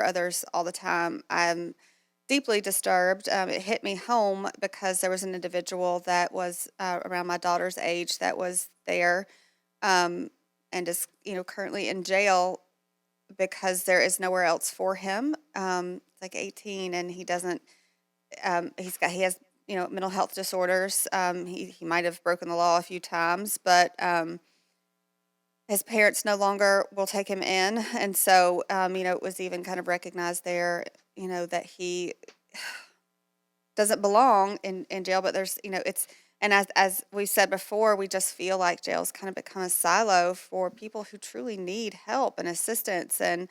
others all the time. I'm deeply disturbed. It hit me home because there was an individual that was around my daughter's age that was there, um, and is currently in jail because there is nowhere else for him. It's like 18, and he doesn't. He has mental health disorders. He might have broken the law a few times, but his parents no longer will take him in, and so it was even kind of recognized there, that he doesn't belong in jail. But there's it's and as we said before, we just feel like jail's kind of become a silo for people who truly need help and assistance. And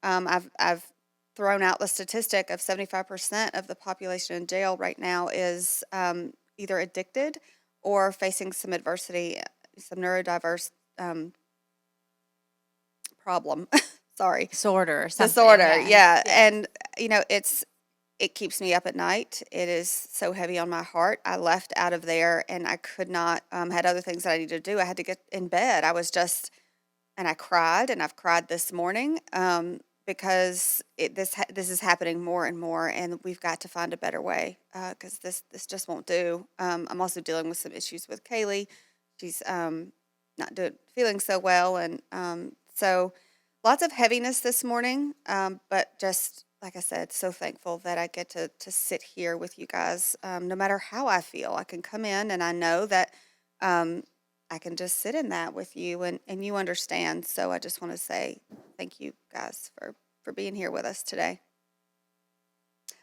I've thrown out the statistic of 75% of the population in jail right now is either addicted or facing some adversity, some neurodiverse problem. Sorry. Disorder or something. Disorder. Yeah. Yeah. And it keeps me up at night. It is so heavy on my heart. I left out of there and I could not, had other things that I needed to do. I had to get in bed. And I cried, and I've cried this morning, because this is happening more and more, and we've got to find a better way, because this just won't do. I'm also dealing with some issues with Kaylee. She's not feeling so well, and so lots of heaviness this morning. But just like I said, so thankful that I get to sit here with you guys. No matter how I feel, I can come in, and I know that I can just sit in that with you, and you understand. So I just want to say thank you guys for being here with us today.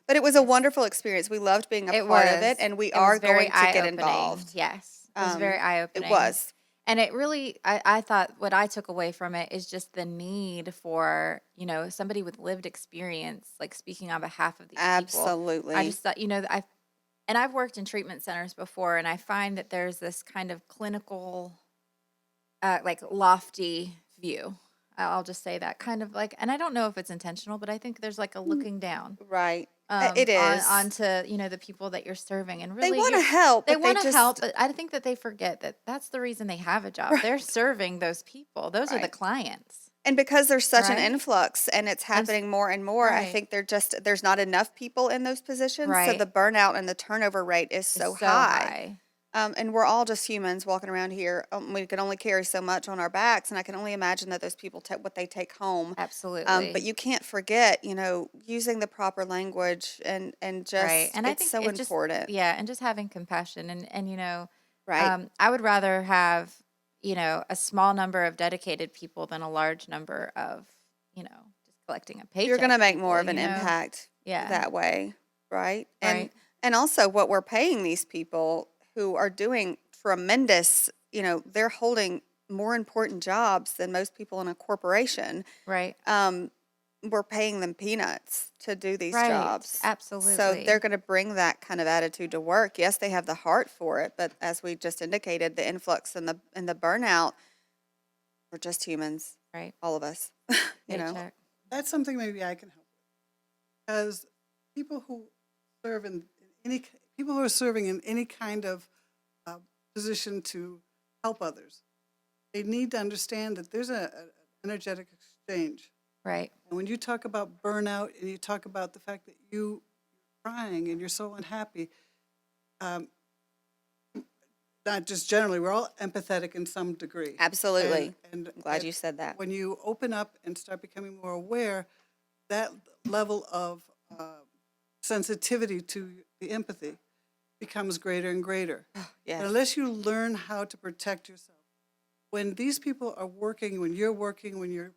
But it was a wonderful experience. We loved being a part of it, and we are going to get involved. Yes, it was very eye-opening. It was. And it really, I thought what I took away from it is just the need for, somebody with lived experience, like speaking on behalf of these people. Absolutely. I just thought, I've worked in treatment centers before, and I find that there's this kind of clinical, like lofty view. I'll just say that kind of like, and I don't know if it's intentional, but I think there's like a looking down. Right. It is. Onto, the people that you're serving. And really, they want to help. They want to help, but I think that they forget that that's the reason they have a job. Right. They're serving those people. Those are the clients. And because there's such an influx and it's happening more and more, I think there's not enough people in those positions. Right. So the burnout and the turnover rate is so high. And we're all just humans walking around here. We can only carry so much on our backs, and I can only imagine that those people what they take home. Absolutely. But you can't forget, using the proper language and just and I think so important. And just having compassion and right. I would rather have a small number of dedicated people than a large number of just collecting a paycheck. You're going to make more of an impact that way, right? And also what we're paying these people who are doing tremendous, they're holding more important jobs than most people in a corporation. Right. We're paying them peanuts to do these jobs. Absolutely. So they're going to bring that kind of attitude to work. Yes, they have the heart for it, but as we just indicated, the influx and the burnout, we're just humans. Right. All of us. That's something maybe I can help with. Because people who serve in any kind of position to help others, they need to understand that there's an energetic exchange. Right. And when you talk about burnout and you talk about the fact that you're crying and you're so unhappy, not just generally, we're all empathetic in some degree. Absolutely. And I'm glad you said that. When you open up and start becoming more aware, that level of sensitivity to the empathy becomes greater and greater. Yes. And unless you learn how to protect yourself, when these people are working, when you're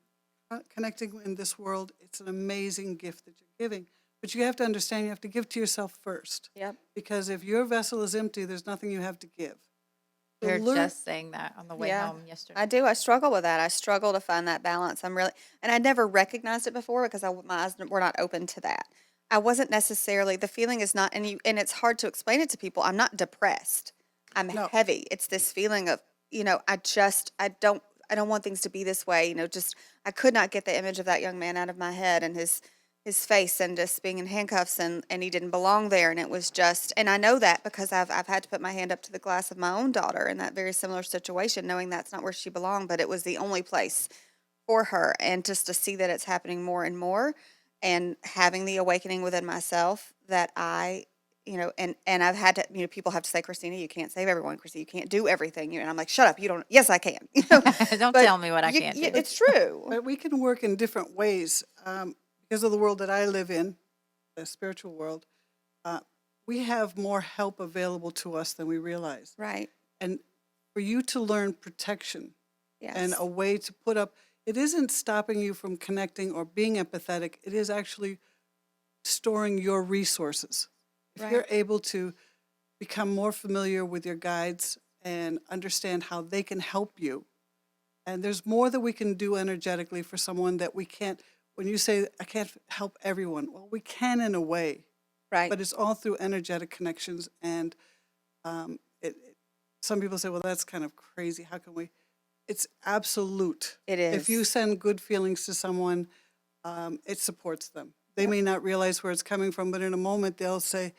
connecting in this world, it's an amazing gift that you're giving. But you have to understand you have to give to yourself first. Yep. Because if your vessel is empty, there's nothing you have to give. You're just saying that on the way home yesterday. I do. I struggle with that. I struggle to find that balance. And I never recognized it before because my eyes were not open to that. I wasn't necessarily, the feeling is not, and it's hard to explain it to people. I'm not depressed. I'm heavy. It's this feeling of, I don't want things to be this way. I could not get the image of that young man out of my head and his face and just being in handcuffs and he didn't belong there. And it was just, and I know that because I've had to put my hand up to the glass of my own daughter in that very similar situation, knowing that's not where she belonged, but it was the only place for her. And just to see that it's happening more and more, and having the awakening within myself that and I've had to, people have to say, Christina, you can't save everyone. Christina, you can't do everything. And I'm like, shut up. You don't, yes, I can, Don't but tell me what I can't do. it's true. But we can work in different ways because of the world that I live in, the spiritual world. Uh, we have more help available to us than we realize. Right. And for you to learn protection and Yes. a way to put up, it isn't stopping you from connecting or being empathetic. It is actually storing your resources. If Right. you're able to become more familiar with your guides and understand how they can help you, and there's more that we can do energetically for someone that we can't. When you say, I can't help everyone, well, we can in a way, Right. but it's all through energetic connections. And some people say, well, that's kind of crazy. How can we? It's absolute. It If you is. send good feelings to someone, it supports them. They Yep. may not realize where it's coming from, but in a moment they'll say,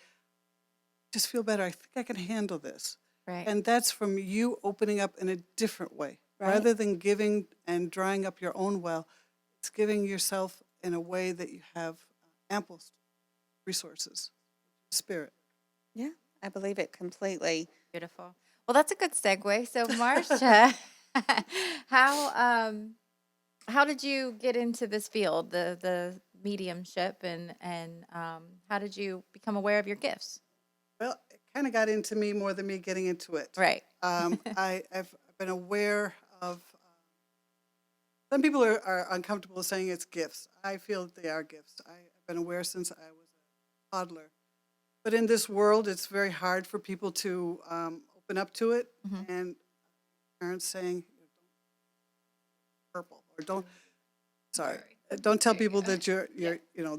just feel better. I think I can handle this. Right. And that's from you opening up in a different way. Right. Rather than giving and drying up your own well, it's giving yourself in a way that you have ample resources, spirit. Yeah. I believe it completely. Beautiful. Well, that's a good segue. So, Marcia, how how did you get into this field, the mediumship, and how did you become aware of your gifts? Well, it kind of got into me more than me getting into it. Right. I've been aware of, some people are uncomfortable saying it's gifts. I feel that they are gifts. I've been aware since I was a toddler. But in this world, it's very hard for people to open up to it. Mhm. And parents saying, purple, or sorry, don't tell people that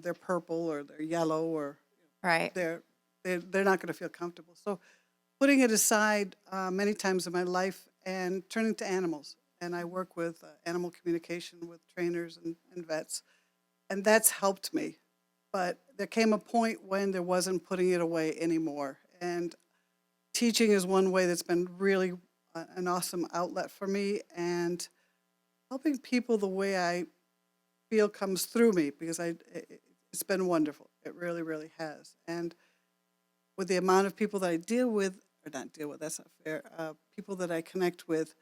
they're purple or they're yellow or Right. they're not going to feel comfortable. So putting it aside many times in my life and turning to animals. And I work with animal communication with trainers and vets. And that's helped me. But there came a point when there wasn't putting it away anymore. And teaching is one way that's been really an awesome outlet for me. And helping people the way I feel comes through me because it's been wonderful. It really, really has. And with the amount of people that I deal with, or not deal with, that's not fair, people that I connect with,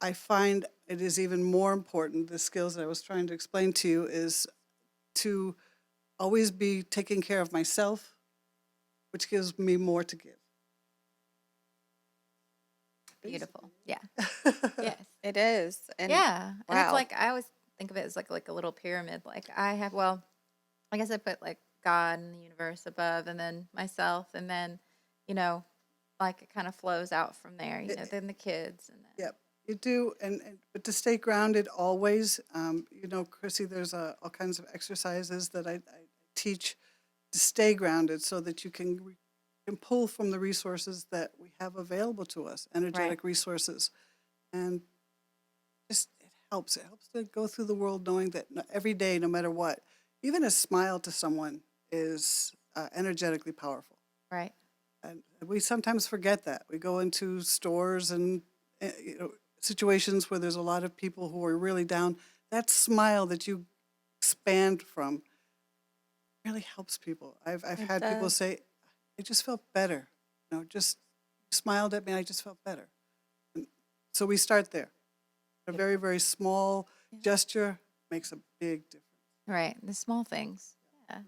I find it is even more important. The skills that I was trying to explain to you is to always be taking care of myself, which gives me more to give. Beautiful. Yeah. Yes. It is. And Yeah. And it's wow. like I always think of it as like a little pyramid. Like I have, well, I guess I put like God and the universe above, and then myself, and then, you know, like it kind of flows out from there. Then the kids, and then Yep, you do, but to stay grounded always, Chrissy, there's all kinds of exercises that I teach to stay grounded so that you can pull from the resources that we have available to us, energetic resources, and just it helps. It helps to go through the world knowing that every day, no matter what, even a smile to someone is energetically powerful. right, And we sometimes forget that. We go into stores and situations where there's a lot of people who are really down. That smile that you expand from really helps people. I've It had people does. say, "I just felt better." Just smiled at me. I just felt better. And so we start there. A very, very small gesture makes a big difference. right. The small things. Yeah,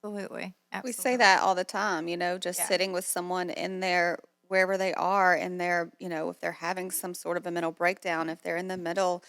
absolutely, We say absolutely. that all the time, just Yeah. sitting with someone in their wherever they are in their, if they're having some sort of a mental breakdown, if they're in the middle,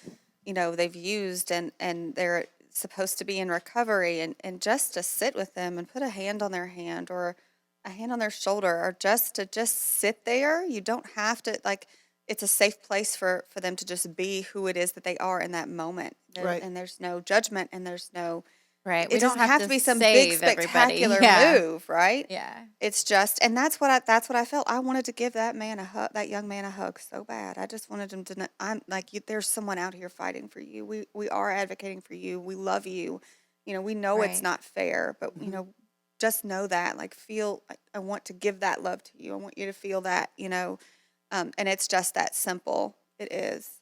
they've used and they're supposed to be in recovery and just to sit with them and put a hand on their hand or a hand on their shoulder or just sit there. You don't have to like it's a safe place for them to just be who it is that they are in that moment. Right. And there's no judgment and there's no Right. We it don't doesn't have have to to be some big save everybody. spectacular Yeah. move, right? Yeah. It's just, and that's what I felt. I wanted to give that man a hug, that young man a hug so bad. I just wanted him to know, I'm like, there's someone out here fighting for you. We are advocating for you. We love you. We know it's Right. not fair, but Mhm. just know that, like, feel. I want to give that love to you. I want you to feel that. And it's just that simple. It is.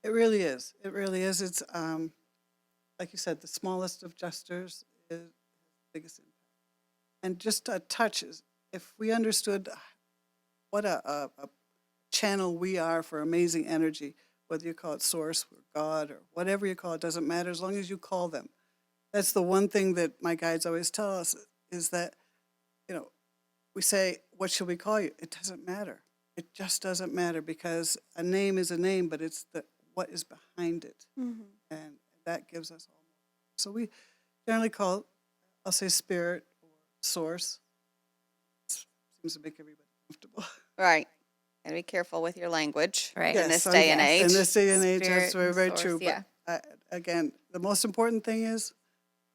It really is. It really is. It's like you said, the smallest of gestures is the biggest impact. And just a touch is, if we understood what a channel we are for amazing energy, whether you call it source or God or whatever you call it, doesn't matter as long as you call them. That's the one thing that my guides always tell us is that, you know, we say, what should we call you? It doesn't matter. It just doesn't matter because a name is a name, but it's the what is behind it. Mhm. And that gives us all. So we generally call, I'll say spirit or source. Seems to make everybody comfortable. Right. Gotta be careful with your language Right. in this Yes, day and Yes. age. in this day and age, that's Spirit very, and very source, true. yeah. But again, the most important thing is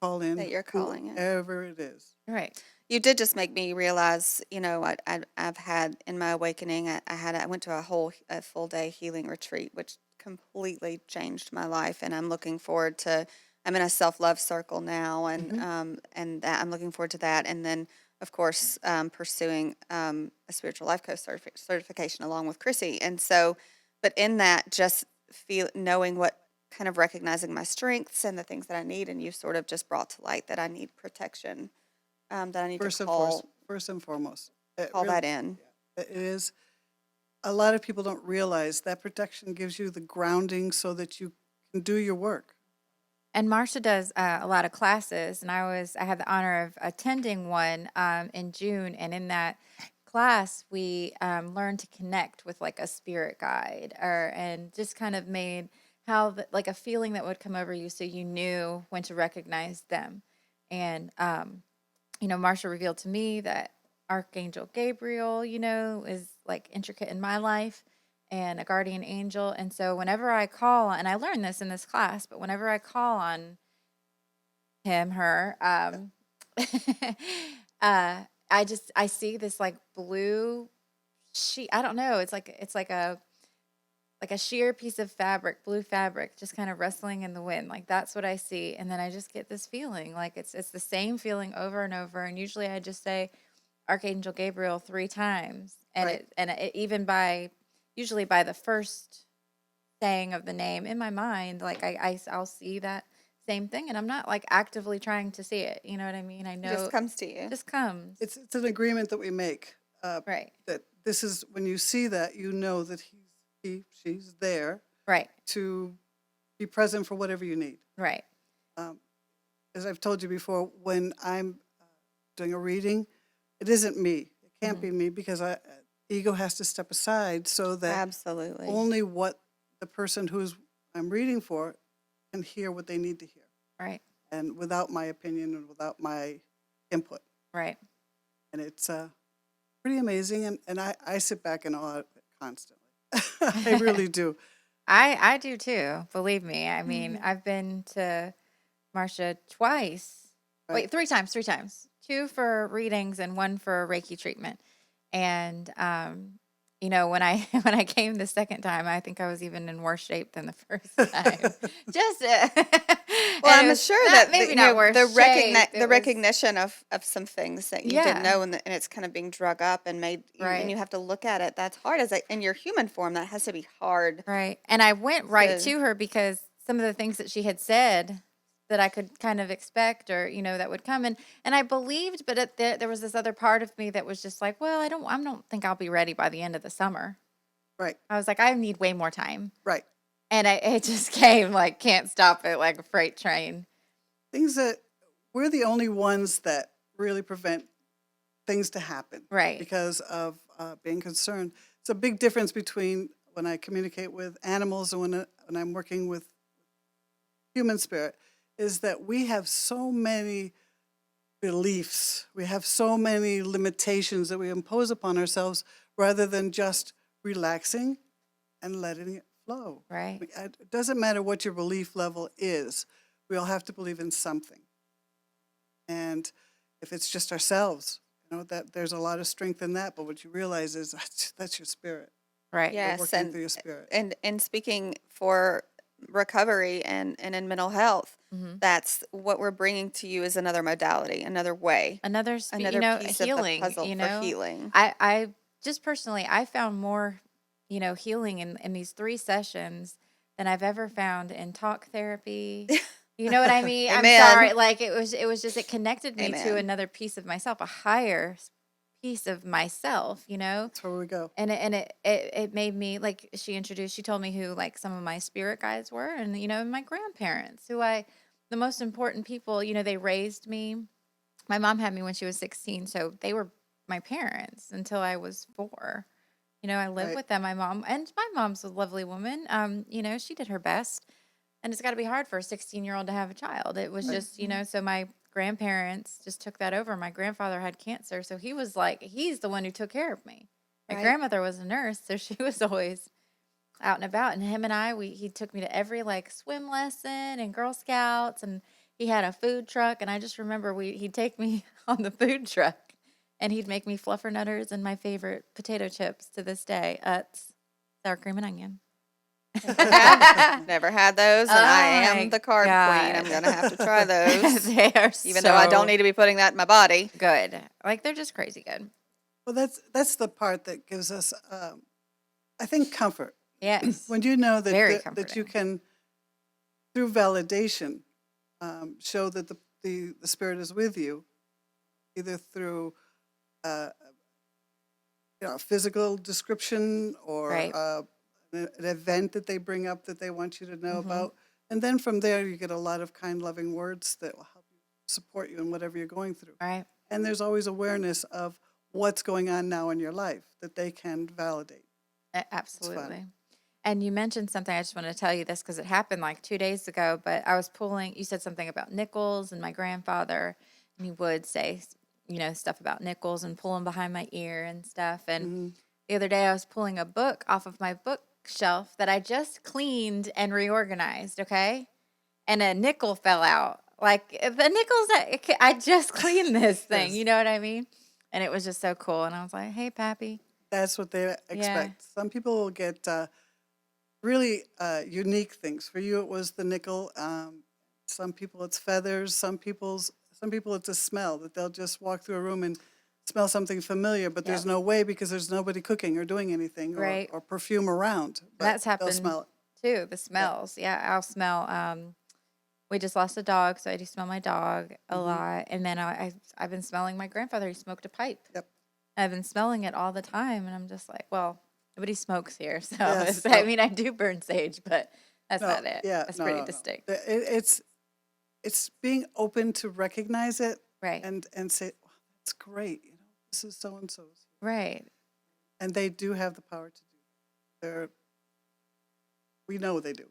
call in That you're calling it. whoever it is. Right. You did just make me realize, I've had in my awakening, I went to a full day healing retreat, which completely changed my life. And I'm looking forward to, I'm in a self-love circle now and that I'm looking forward to that. And then of course, pursuing, a spiritual life coach certification along with Chrissy. And so, but in that, just knowing what kind of recognizing my strengths and the things that I need. And you sort of just brought to light that I need protection, that I need to First and foremost, it call really, that in. it is. A lot of people don't realize that protection gives you the grounding so that you can do your work. And Marcia does a lot of classes, and I had the honor of attending one in June. And in that class, we learned to connect with like a spirit guide, and just kind of made like a feeling that would come over you, so you knew when to recognize them. And Marcia revealed to me that Archangel Gabriel, is like intricate in my life and a guardian angel. And so whenever I call, and I learned this in this class, but whenever I call on him, her, I see this like blue sheet. I don't know. It's like a sheer piece of fabric, blue fabric, just kind of rustling in the wind. Like that's what I see. And then I just get this feeling like it's the same feeling over and over. And usually I just say Archangel Gabriel 3 times. And Right. it even usually by the first saying of the name in my mind, like I'll see that same thing. And I'm not like actively trying to see it. You know what I mean? I It know just comes to you. it just comes. It's an agreement that we make. Right. That this is when you see that, you know that she's there Right. to be present for whatever you need. Right. As I've told you before, when I'm doing a reading, it isn't me. It can't be me because ego has to step aside so that Absolutely. only what the person I'm reading for can hear what they need to hear, Right. and without my opinion and without my input. Right. And it's pretty amazing, and I sit back in awe of it constantly. I really do. I do too. Believe me. I mean, Mhm. I've been to Marcia twice. Right. Wait, 3 times. 2 for readings and 1 for Reiki treatment. And when I when I came the second time, I think I was even in worse shape than the first time. Just Well, and it I'm was sure not, that maybe not worse shape. the It was recognition of some things that you didn't yeah, know, and it's kind of being drug up and made, and right. you have to look at it. That's hard in your human form. That has to be hard. Right. And I went right To, to her because some of the things that she had said that I could kind of expect, or that would come, and I believed, but there was this other part of me that was just like, well, I don't think I'll be ready by the end of the summer. Right, I was like, I need way more time. right. And it just came like can't stop it, like a freight train. Things that we're the only ones that really prevent things to happen Right. because of being concerned. It's a big difference between when I communicate with animals and when I'm working with human spirit, is that we have so many beliefs, we have so many limitations that we impose upon ourselves rather than just relaxing and letting it flow. Right. It doesn't matter what your belief level is. We all have to believe in something. And if it's just ourselves, that there's a lot of strength in that. But what you realize is that's your spirit. Right. You're yes, working through your spirit. and speaking for recovery and in mental health, Mm-hmm. that's what we're bringing to you is another modality, another way, Another another piece of the healing, puzzle for healing. I just personally, I found more, healing in these 3 sessions than I've ever found in talk therapy, You know what I mean? I'm sorry. Amen. Like it was just, it connected me to Amen. another piece of myself, a higher piece of myself, you know? That's where we go. And it made me, like, she told me who, like, some of my spirit guides were, and, my grandparents, the most important people, they raised me. My mom had me when she was 16, so they were my parents until I was 4. I live Right. with them. My mom's a lovely woman. She did her best, and it's got to be hard for a 16-year-old to have a child. It was Right. just, so my grandparents just took that over. My grandfather had cancer, so he's the one who took care of me. My Right. grandmother was a nurse, so she was always out and about. And him and he took me to every, like, swim lesson and Girl Scouts, and he had a food truck. And I just remember he'd take me on the food truck, and he'd make me fluffernutters and my favorite potato chips to this day, Utz, sour cream and onion. Never had those, and I Oh am my the carb queen. I'm God. gonna have to try those, They are even though I don't so need to be putting that in my body. good. Like, they're just crazy good. Well, that's the part that gives us, I think, comfort. Yes. When you know that Very that you comforting. can, through validation, show that the spirit is with you, either through uh, a physical description or Right. an event that they bring up that they want you to know Mhm. about, and then from there you get a lot of kind, loving words that will help you support you in whatever you're going through. Right. And there's always awareness of what's going on now in your life that they can validate. It's fun. Absolutely. And you mentioned something. I just want to tell you this because it happened like 2 days ago. But you said something about nickels and my grandfather, and he would say, stuff about nickels and pull them behind my ear and stuff. And Hmm. the other day I was pulling a book off of my bookshelf that I just cleaned and reorganized. Okay. And a nickel fell out. Like, the nickels that I just cleaned this thing. Yes. You know what I mean? And it was just so cool. And I was like, hey, Pappy. That's what they Yeah. expect. Some people will get really unique things. For you, it was the nickel. Some people, it's feathers. Some people, it's a smell that they'll just walk through a room and smell something familiar, but there's Yep. no way because there's nobody cooking or doing anything Right. or perfume around. And But that's they'll happened smell it. too. The Yep. smells. Yeah, I'll smell. We just lost a dog, so I do smell my dog a Hmm. lot. And then I've been smelling my grandfather. He smoked a pipe. Yep. I've been smelling it all the time, and I'm just like, well, nobody smokes here, so Yes. I No. mean, I do burn sage, but that's No. not it. Yeah. That's No. pretty No. No. distinct. It's being open to recognize it Right. and say, wow, that's great. This is so and so's, Right. and they do have the power to do. They're We know they do.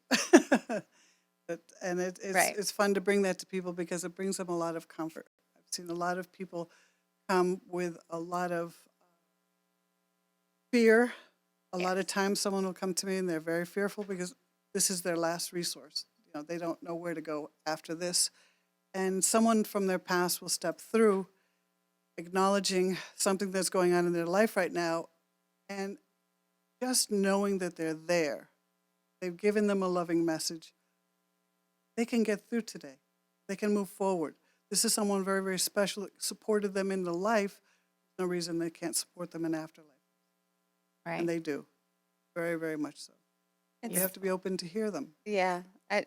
And Right. it's fun to bring that to people because it brings them a lot of comfort. I've seen a lot of people come with a lot of fear. A lot of Yes. times someone will come to me and they're very fearful because this is their last resource. They don't know where to go after this. And someone from their past will step through, acknowledging something that's going on in their life right now, and just knowing that they're there. They've given them a loving message. They can get through today. They can move forward. This is someone very, very special that supported them in the life. No reason they can't support them in afterlife. Right. And they do. Very, very much so. You have to be open to hear them. Yeah.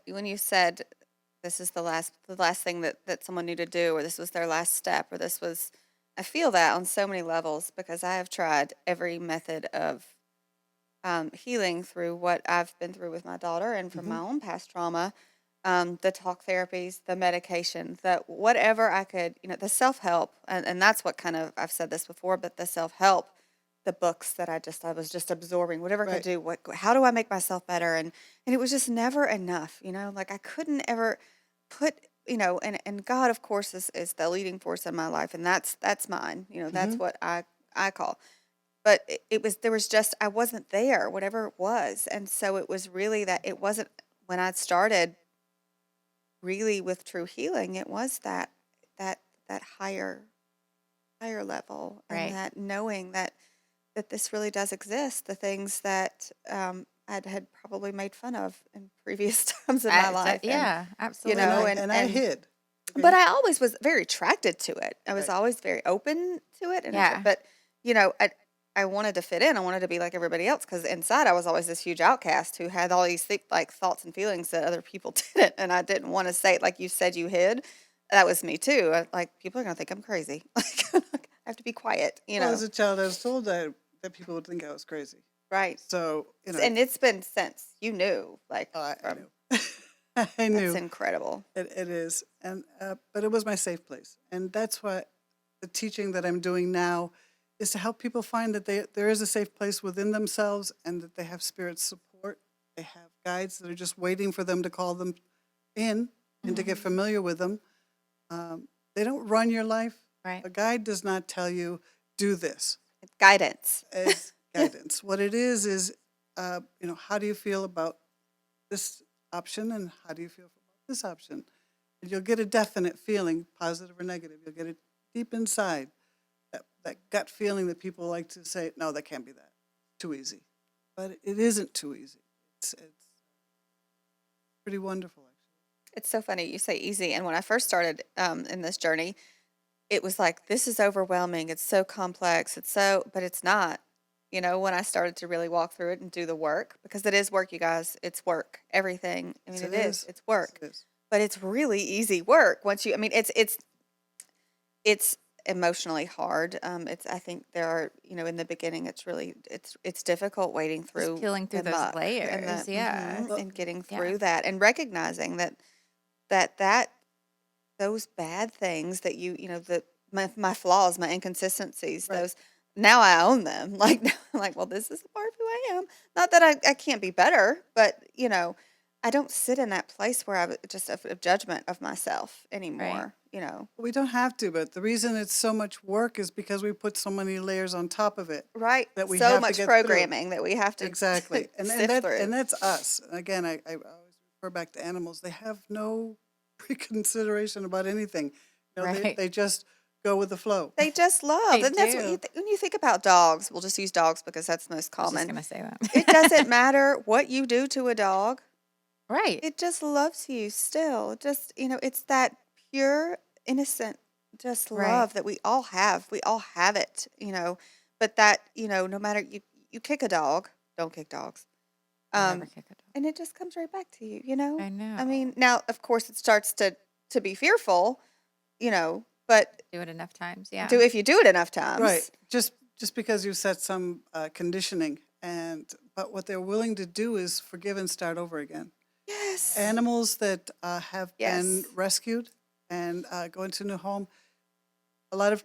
When you said this is the last thing that someone needed to do, or this was their last step, or I feel that on so many levels because I have tried every method of healing through what I've been through with my daughter and from my own past trauma, the talk therapies, the medication, that whatever I could, the self help, and that's what kind of I've said this before, but the self help, the books that I was just absorbing, whatever I could Right. do. How do I make myself better? And it was just never enough, like I couldn't ever put. And God, of course, is the leading force in my life, and that's mine. That's Hmm. what I call, but there was just I wasn't there, whatever it was. And so it was really that it wasn't when I started really with true healing, it was that that higher level, and Right. that knowing that this really does exist, the things that had probably made fun of in previous times in my life. And Yeah, you And know absolutely. I hid. but Okay. I always was very attracted to it. I was Right. always very open to it, Yeah. but you know, I wanted to fit in. I wanted to be like everybody else because inside I was always this huge outcast who had all these like thoughts and feelings that other people didn't, and I didn't want to say it. Like you said, you hid. That was me too. Like people are gonna think I'm crazy. Like I have to be quiet, you Well, know. as a child, I was told that people would think I was crazy. Right. So, And it's been since you knew, like I from knew. I that's knew incredible. it is. And, but it was my safe place. And that's what the teaching that I'm doing now is to help people find that there is a safe place within themselves and that they have spirit support. They have guides that are just waiting for them to call them in and to get familiar with them. They don't run your life. Right. A guide does not tell you, do this. It's guidance. It's guidance. What it is, how do you feel about this option and how do you feel about this option? And you'll get a definite feeling, positive or negative. You'll get it deep inside, that gut feeling that people like to say, no, that can't be that. Too easy. But it isn't too easy. It's pretty wonderful, actually. It's so funny you say easy. And when I first started in this journey, it was like, this is overwhelming. It's so complex. But it's not. You know, when I started to really walk through it and do the work, because it is work, you guys. It's work. Everything. I mean, Yes, it is. It's Yes, work. it is. But it's really easy work once you. I mean, it's emotionally hard. I think there are, in the beginning, it's difficult wading Just through peeling through the those muck layers. Yeah. and getting Yeah. through that and recognizing that those bad things that my flaws, my inconsistencies, Right. those now I own them. Like like, well, this is a part of who I am. Not that I can't be better, but I don't sit in that place where I just of judgment of myself Right. anymore. We don't have to, but the reason it's so much work is because we put so many layers on top of it Right. that we So have to much get through. programming that we have to Exactly. And sift through. that's us. Again, I always refer back to animals. They have no preconsideration about anything. Right. They just go with the flow. They just love, They and that's what do. when you think about dogs. We'll just use dogs because that's most I was just common. gonna say that. It doesn't matter what you do to a dog. Right. It just loves you still. Just, it's that pure, innocent, just Right. love that we all have. We all have it, but that, no matter you kick a dog, don't kick dogs. I'll never Um, kick a dog. and it just comes right back to you, I know. I mean, now of course it starts to be fearful, but Do it enough times. Yeah. if you do it enough times. Right. Just because you set some conditioning, but what they're willing to do is forgive and start over again. Yes. Animals that have been Yes. rescued and go into a new home, a lot of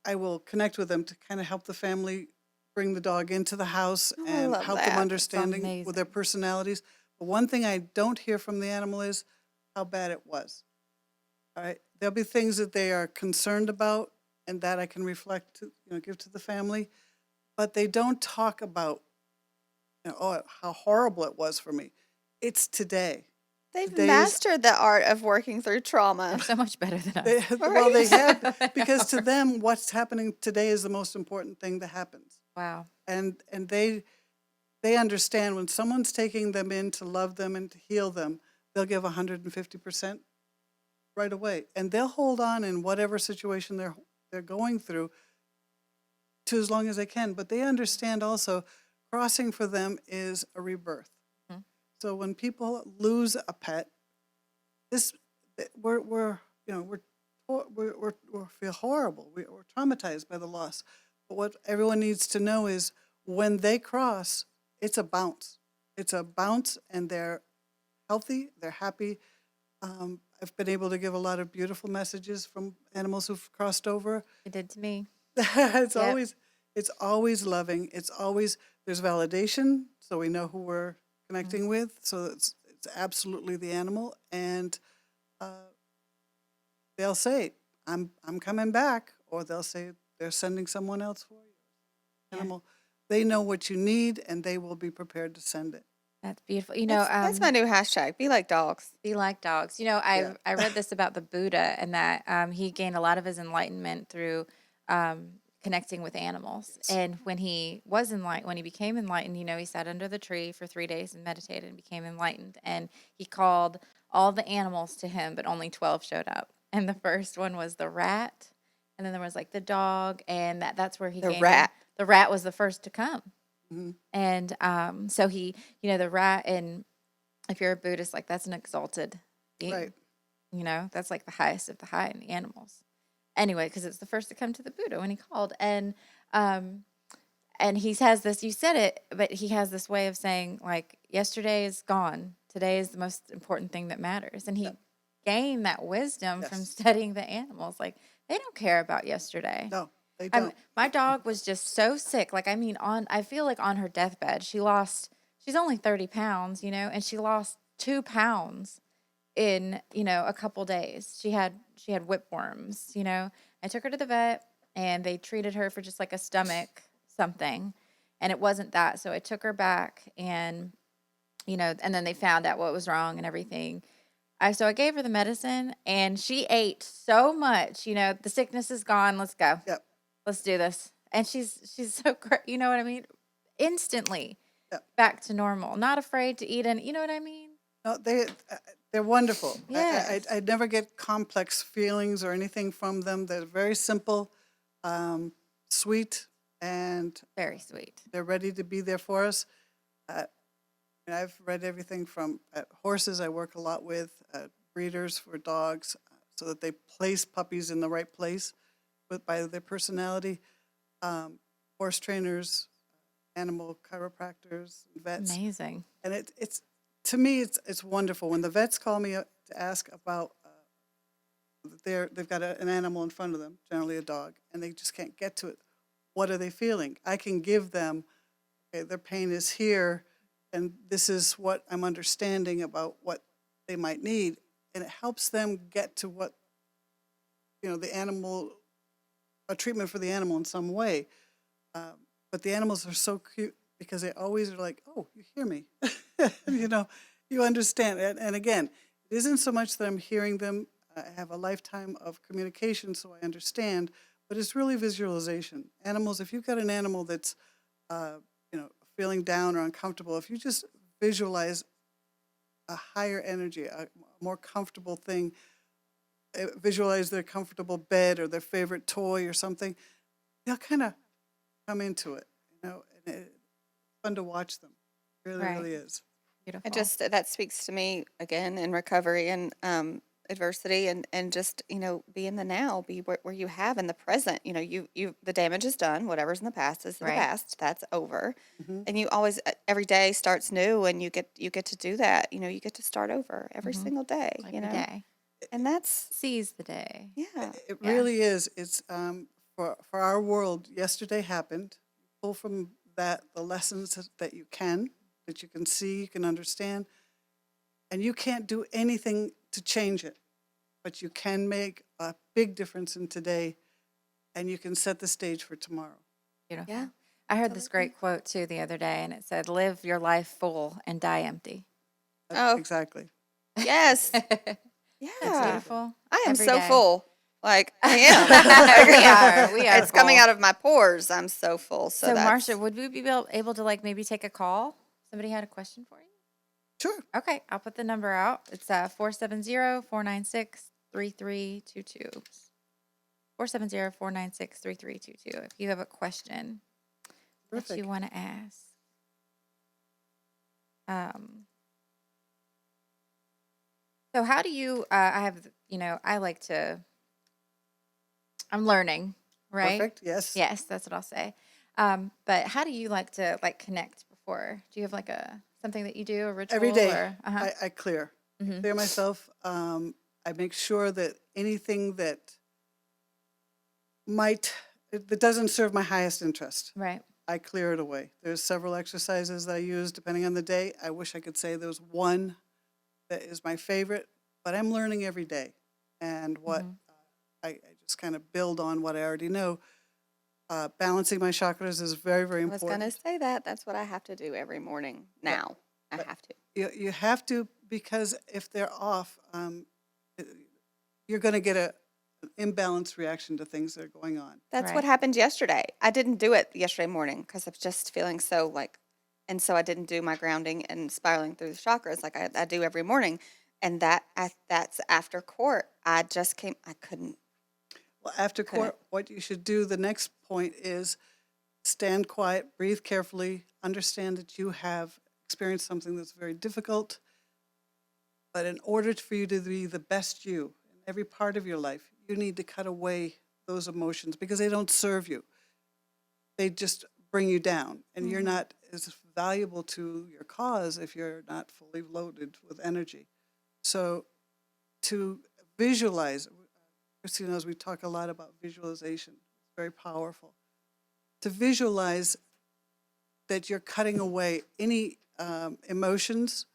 I will connect with them to kind of help the family bring the dog into the house Oh, I and love help that. them That's understanding with their amazing. personalities. But one thing I don't hear from the animal is how bad it was. All right, there'll be things that they are concerned about, and that I can reflect, give to the family, but they don't talk about, oh, how horrible it was for me. It's today. They've Today is mastered the art of working through trauma. They're so much better than they, us. well, they Right? have because to them, what's happening today is the most important thing that happens, Wow. and they understand when someone's taking them in to love them and to heal them, they'll give 150% right away, and they'll hold on in whatever situation they're going through to as long as they can. But they understand also crossing for them is a rebirth. Mhm. So when people lose a pet, this we're feel horrible. We're traumatized by the loss. But what everyone needs to know is when they cross, it's a bounce. It's a bounce, and they're healthy. They're happy. I've been able to give a lot of beautiful messages from animals who've crossed over. It did to me. it's Yep. always loving. It's always there's validation, so we know who we're connecting with. So it's absolutely the animal, and they'll say, I'm coming back," or they'll say they're sending someone else for you. Yeah. Animal, they know what you need, and they will be prepared to send it. That's beautiful. You know, That's my new hashtag. Be like dogs. be like dogs. You know, Yeah. I read this about the Buddha and that he gained a lot of his enlightenment through connecting with animals. And when he when he became enlightened, he sat under the tree for 3 days and meditated and became enlightened. And he called all the animals to him, but only 12 showed up. And the first one was the rat. And then there was like the dog, and that's where he The gained rat. the rat was the first to come. Hmm. And so he, the rat, and if you're a Buddhist, like that's an exalted being, Right. that's like the highest of the high in the animals. Anyway, because it's the first to come to the Buddha when he called. And he has this, you said it, but he has this way of saying, like, yesterday is gone. Today is the most important thing that matters. And he Yep. gained that wisdom from Yes. studying the animals. Like, they don't care about yesterday. No, they don't. My dog was just so sick. Like, I mean, I feel like on her deathbed, she's only 30 pounds, and she lost 2 pounds in, a couple days. She had whipworms, I took her to the vet and they treated her for just like a stomach something, and it wasn't that. So I took her back, and, and then they found out what was wrong and everything. So I gave her the medicine, and she ate so much, the sickness is gone. Let's go. Yep. Let's do this. And she's so great. You know what I mean? Instantly Yep. back to normal. Not afraid to eat you know what I mean? No, they're wonderful. Yes. I never get complex feelings or anything from them. They're very simple, sweet, and Very sweet. they're ready to be there for us. And I've read everything from horses I work a lot with, breeders for dogs, so that they place puppies in the right place by their personality, horse trainers, animal chiropractors, vets. Amazing. And it's to me, it's wonderful. When the vets call me up to ask about, they've got an animal in front of them, generally a dog, and they just can't get to it. What are they feeling? I can give them, okay, their pain is here, and this is what I'm understanding about what they might need, and it helps them get to what, the animal, a treatment for the animal in some way. But the animals are so cute because they always are like, oh, you hear me. You understand. And again, it isn't so much that I'm hearing them. I have a lifetime of communication, so I understand, but it's really visualization. Animals, if you've got an animal that's, feeling down or uncomfortable, if you just visualize a higher energy, a more comfortable thing, visualize their comfortable bed or their favorite toy or something, they'll kind of come into it, and it's fun to watch them. It really, Right. really is. Beautiful. That speaks to me again in recovery and adversity, and just be in the now, be where you have in the present. You the damage is done. Whatever's in the past is in Right. the past. That's over, Hmm. and you always every day starts new, and you get to do that. You get to start over every Mhm. single day. Every day. And that's Seize the day. yeah. It Yeah. really is. It's for our world. Yesterday happened. Pull from that the lessons that you can see, you can understand, and you can't do anything to change it, but you can make a big difference in today, and you can set the stage for tomorrow. Beautiful. Yeah. I heard this great quote too the other day, and it said, "Live your life full and die empty." Oh. Exactly. Yes. It's Yeah. beautiful. I am Every so day. full. Like I am. We are It's coming full. out of my pores. I'm so full. So So, that's Marsha, would we be able to like maybe take a call? Somebody had a question for you? Sure. Okay, I'll put the number out. It's 470-496-3322. 470-496-3322. If you have a question that Terrific. you want to ask. So how do you, I have, I like to, I'm learning, right? Perfect. Yes. Yes, that's what I'll say. But how do you like to connect before? Do you have something that you do, a ritual? Every day Or, I clear. Mhm. Clear myself. I make sure that anything that doesn't serve my highest interest, Right. I clear it away. There's several exercises that I use depending on the day. I wish I could say there's one that is my favorite, but I'm learning every day. And what Mhm. I just kind of build on what I already know. Balancing my chakras is very, very I was going important. to say that. That's what I have to do every morning now. I But have to. you have to, because if they're off, you're going to get an imbalanced reaction to things that are going on. That's what Right. happened yesterday. I didn't do it yesterday morning because I was just feeling so and so I didn't do my grounding and spiraling through the chakras like I do every morning. And that's after court. I couldn't. Well, after Couldn't. court, what you should do, the next point is stand quiet, breathe carefully, understand that you have experienced something that's very difficult. But in order for you to be the best you in every part of your life, you need to cut away those emotions because they don't serve you. They just bring you down, and you're not as valuable to your cause if you're not fully loaded with energy. So to visualize, Christine knows we talk a lot about visualization. It's very powerful. To visualize that you're cutting away any emotions,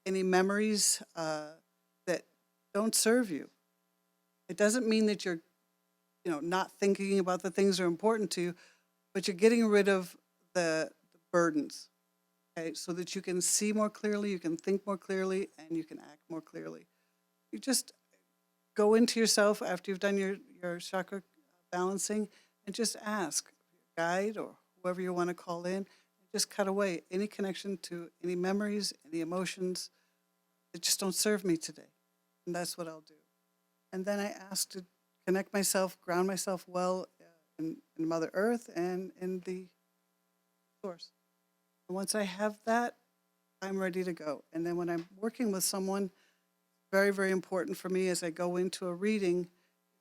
any memories that don't serve you. It doesn't mean that you're, not thinking about the things that are important to you, but you're getting rid of the burdens, okay, so that you can see more clearly, you can think more clearly, and you can act more clearly. You just go into yourself after you've done your chakra balancing and just ask your guide or whoever you want to call in, just cut away any connection to any memories, any emotions that just don't serve me today. And that's what I'll do. And then I ask to connect myself, ground myself well in Mother Earth and in the source. And once I have that, I'm ready to go. And then when I'm working with someone, very, very important for me as I go into a reading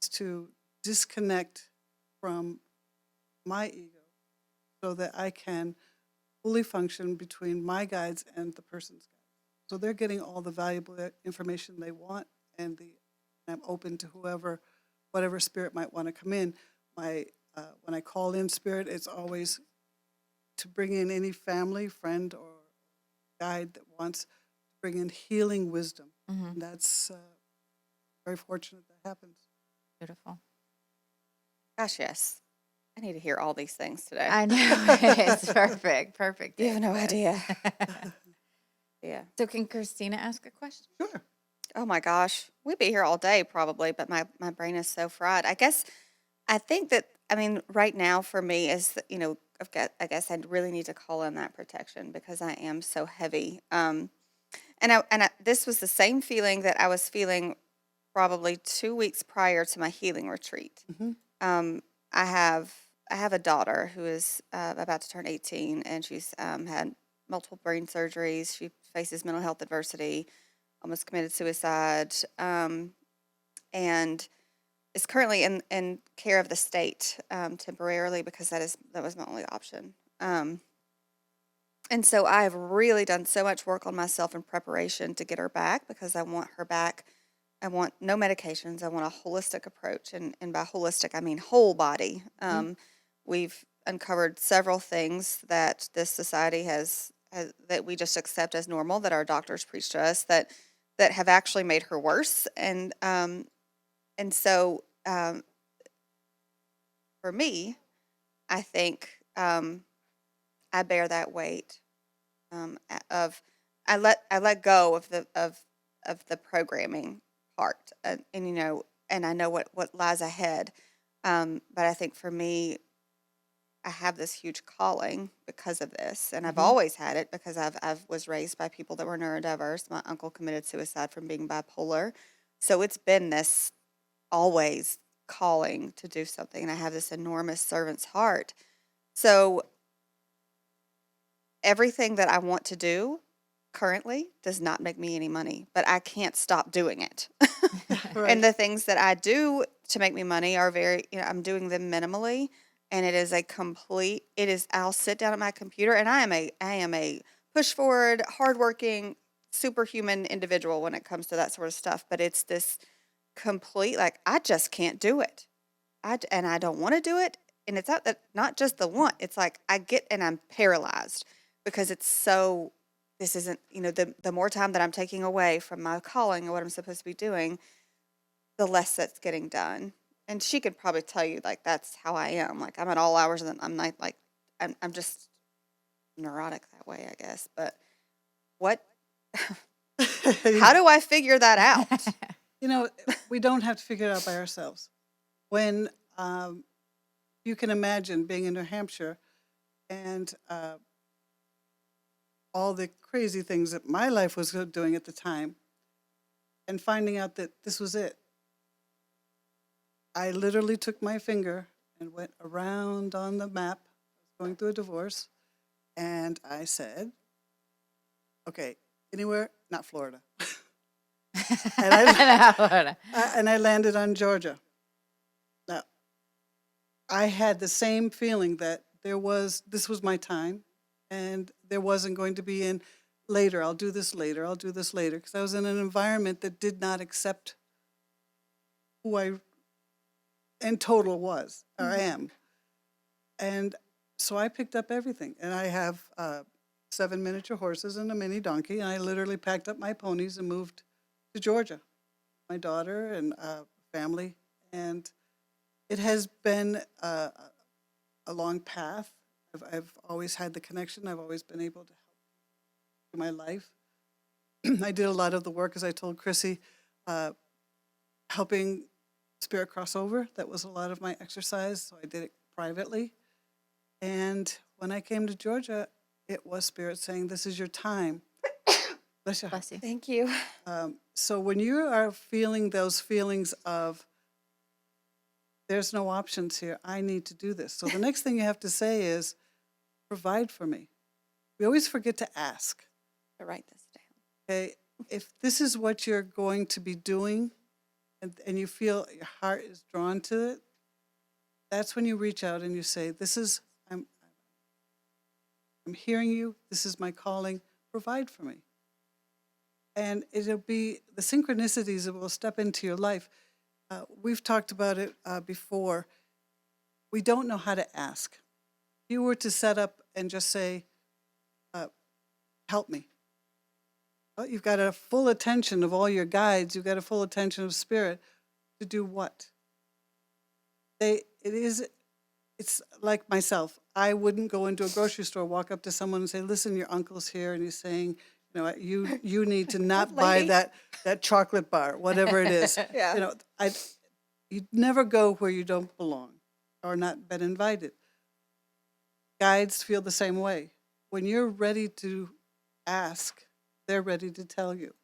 is to disconnect from my ego so that I can fully function between my guides and the person's guides. So they're getting all the valuable information they want, and I'm open to whatever spirit might want to come in. When I call in spirit, it's always to bring in any family, friend, or guide that wants to bring in healing wisdom. And that's very fortunate that happens. Beautiful. Gosh, yes. I need to hear all these things today. I know. It's perfect. You have no idea. Yeah. So can Christina ask a question? Sure. Oh my gosh. We'd be here all day probably, but my brain is so fried. I think that, right now for me is, I guess I really need to call in that protection because I am so heavy. This was the same feeling that I was feeling probably 2 weeks prior to my healing retreat. Mhm. I have a daughter who is about to turn 18, and she's had multiple brain surgeries. She faces mental health adversity, almost committed suicide, and is currently in care of the state temporarily because that was my only option. And so I have really done so much work on myself in preparation to get her back because I want her back. I want no medications. I want a holistic approach. And by holistic, I mean whole body. We've uncovered several things that this society has that we just accept as normal, that our doctors preach to us, that have actually made her worse. And so for me, I think I bear that weight of I let go of the programming part, and I know what lies ahead. But I think for me, I have this huge calling because of this, and I've always had it because I've was raised by people that were neurodiverse. My uncle committed suicide from being bipolar, so it's been this always calling to do something, and I have this enormous servant's heart. So everything that I want to do currently does not make me any money, but I can't stop doing it. Right. And the things that I do to make me money are very, I'm doing them minimally, and I'll sit down at my computer, and I am a push forward, hardworking, superhuman individual when it comes to that sort of stuff, but it's this complete, like, I just can't do it. And I don't want to do it. And it's not just the want, it's like and I'm paralyzed because this isn't, the more time that I'm taking away from my calling and what I'm supposed to be doing, the less that's getting done. And she could probably tell you, like, that's how I am. Like, I'm at all hours, and I'm not, like, I'm just neurotic that way, I guess. But how do I figure that out? We don't have to figure it out by ourselves. When you can imagine being in New Hampshire and all the crazy things that my life was doing at the time and finding out that this was it. I literally took my finger and went around on the map, going through a divorce, and I said, okay, anywhere, not Florida. And and I landed on Georgia. Now, I had the same feeling that this was my time, and there wasn't going to be in later, I'll do this later, I'll do this later, because I was in an environment that did not accept who I in total was or am. And so I picked up everything, and I have 7 miniature horses and a mini donkey, and I literally packed up my ponies and moved to Georgia, my daughter and family, and it has been a long path. I've always had the connection. I've always been able to help through my life. I did a lot of the work, as I told Chrissy, helping spirit crossover. That was a lot of my exercise, so I did it privately. And when I came to Georgia, it was spirit saying, "This is your time." Bless you. Bless you. Thank you. So when you are feeling those feelings of, there's no options here, I need to do this. So the next thing you have to say is, provide for me. We always forget to ask. To write this down. Okay, if this is what you're going to be doing, and you feel your heart is drawn to it, that's when you reach out and you say, I'm hearing you, this is my calling, provide for me. And it'll be the synchronicities that will step into your life. We've talked about it before. We don't know how to ask. If you were to set up and just say, help me. Well, you've got a full attention of all your guides. You've got a full attention of spirit to do what? It's like myself. I wouldn't go into a grocery store, walk up to someone and say, "Listen, your uncle's here, and he's saying, you need to not buy lady. that chocolate bar, whatever it is." Yeah. You'd never go where you don't belong or not been invited. Guides feel the same way. When you're ready to ask, they're ready to tell you.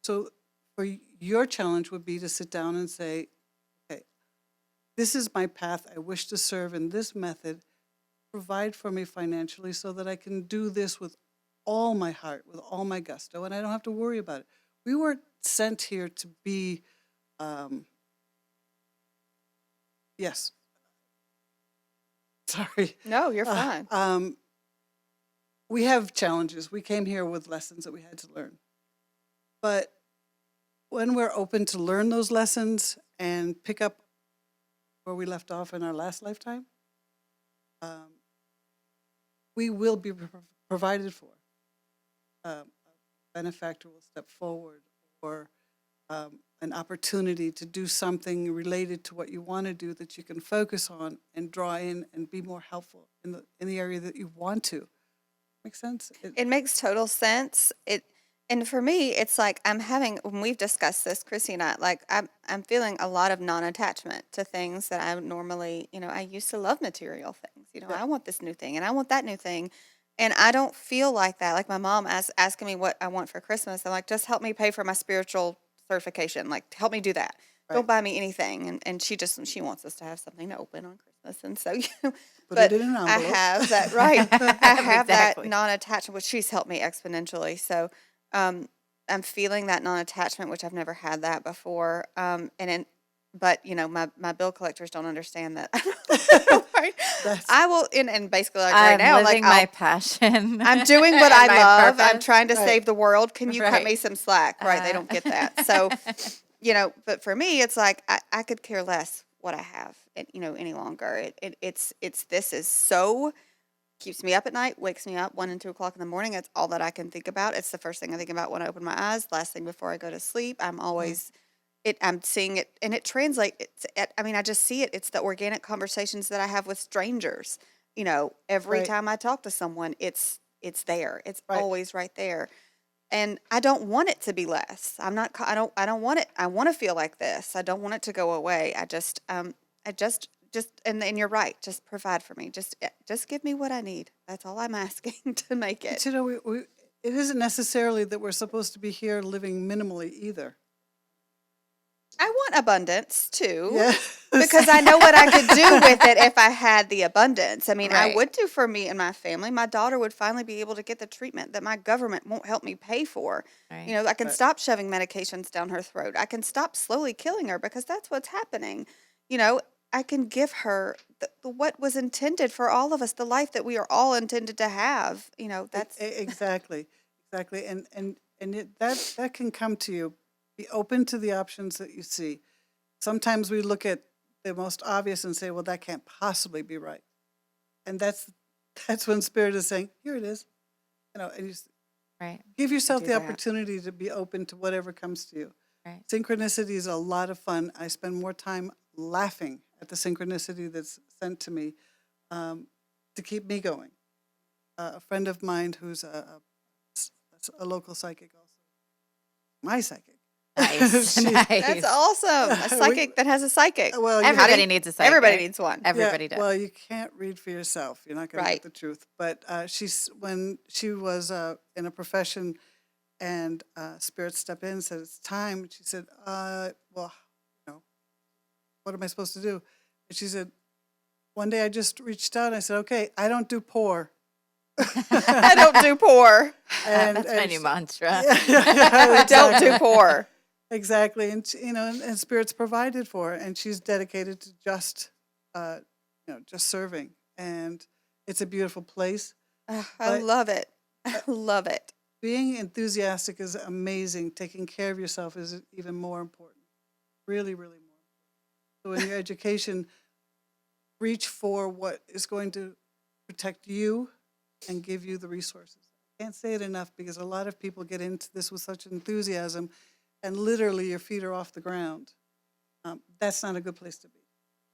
So for your challenge would be to sit down and say, okay, this is my path. I wish to serve in this method. Provide for me financially so that I can do this with all my heart, with all my gusto, and I don't have to worry about it. We weren't sent here to be, yes. Sorry. No, you're fine. We have challenges. We came here with lessons that we had to learn. But when we're open to learn those lessons and pick up where we left off in our last lifetime, we will be provided for. A benefactor will step forward, or an opportunity to do something related to what you want to do that you can focus on and draw in and be more helpful in the area that you want to. Make sense? It makes total sense. And for me, it's like when we've discussed this, Chrissy and I, like I'm feeling a lot of non-attachment to things that I normally, I used to love material things. I want this new thing and I want that new thing. And I don't feel like that. Like my mom asking me what I want for Christmas. I'm like, just help me pay for my spiritual certification. Like, help me do that. Don't Right. buy me anything. And she wants us to have something to open on Christmas. And so, Put but it in an I envelope. have that, right. I have Exactly. that non-attachment, which she's helped me exponentially. So, I'm feeling that non-attachment, which I've never had that before. But my bill collectors don't understand that. Right? That's- I will, and basically like right I'm now, living like my passion. I'm doing what and I my love. I'm purpose. trying to Right. save the world. Can you cut Right. me some slack? Right? They don't get that. So, but for me, it's like I could care less what I have, any longer. This is so keeps me up at night, wakes me up 1 and 2 o'clock in the morning. It's all that I can think about. It's the first thing I think about when I open my eyes. Last thing before I go to sleep. I'm always I'm seeing it, and it translates. I just see it. It's the organic conversations that I have with strangers. Every Right. time I talk to someone, it's there. It's Right. always right there. And I don't want it to be less. I don't want it. I want to feel like this. I don't want it to go away. And you're right. Just provide for me. Just give me what I need. That's all I'm asking to make it. But it isn't necessarily that we're supposed to be here living minimally either. I want abundance too. Yeah. because I know what I could do with it if I had the abundance. I mean, I Right. would do for me and my family. My daughter would finally be able to get the treatment that my government won't help me pay for. You Right. know, I can Right. stop shoving medications down her throat. I can stop slowly killing her because that's what's happening. You know, I can give her what was intended for all of us, the life that we are all intended to have. You know, that's Exactly, exactly, that can come to you. Be open to the options that you see. Sometimes we look at the most obvious and say, "Well, that can't possibly be right," and that's when Spirit is saying, "Here it is," and Right. give yourself do the that. opportunity to be open to whatever comes to you. Right. Synchronicity is a lot of fun. I spend more time laughing at the synchronicity that's sent to me um, to keep me going. A friend of mine who's a local psychic also, my psychic. Nice. She, That's Nice. awesome. A psychic that has a psychic. well, How do Everybody you- needs a psychic. Everybody needs one. Everybody does. well, you can't read for yourself. You're not going to Right. get the truth. But when she was in a profession and Spirit stepped in and said, "It's time," she said, "Well, what am I supposed to do?" And she said, "One day I just reached out and I said, okay, I don't do poor." I don't do poor. That's my and new she- mantra. I don't do poor. Exactly, and and Spirit's provided for her, and she's dedicated to just just serving, and it's a beautiful place. I But- love it. I love it. Being enthusiastic is amazing. Taking care of yourself is even more important. Really, really more. So in your education, reach for what is going to protect you and give you the resources. I can't say it enough because a lot of people get into this with such enthusiasm, and literally your feet are off the ground. That's not a good place to be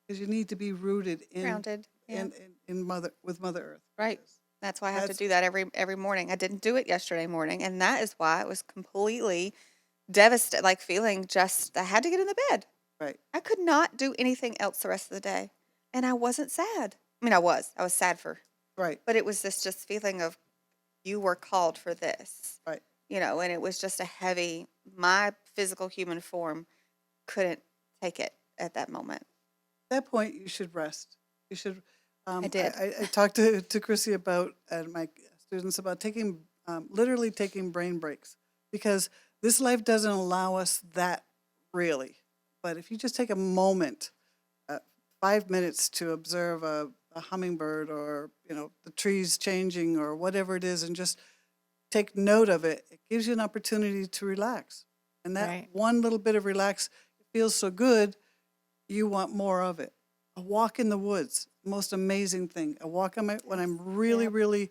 because you need to be rooted in Grounded. Yeah. in Mother Earth. Right. That's why I have to That's- do that every morning. I didn't do it yesterday morning, and that is why it was completely devastated, like feeling just I had to get in the bed. Right. I could not do anything else the rest of the day. And I wasn't sad. I mean, I was. I was sad Right. but it was this just feeling of you were called for this. Right. You know, and it was just a heavy, my physical human form couldn't take it at that moment. At that point, you should rest. You should. I did. I talked to Chrissy about my students about taking literally taking brain breaks because this life doesn't allow us that really. But if you just take a moment, 5 minutes to observe a hummingbird or the trees changing or whatever it is, and just take note of it, it gives you an opportunity to relax. And that Right. one little bit of relax feels so good, you want more of it. A walk in the woods, most amazing thing. A walk when I'm really, Yep. really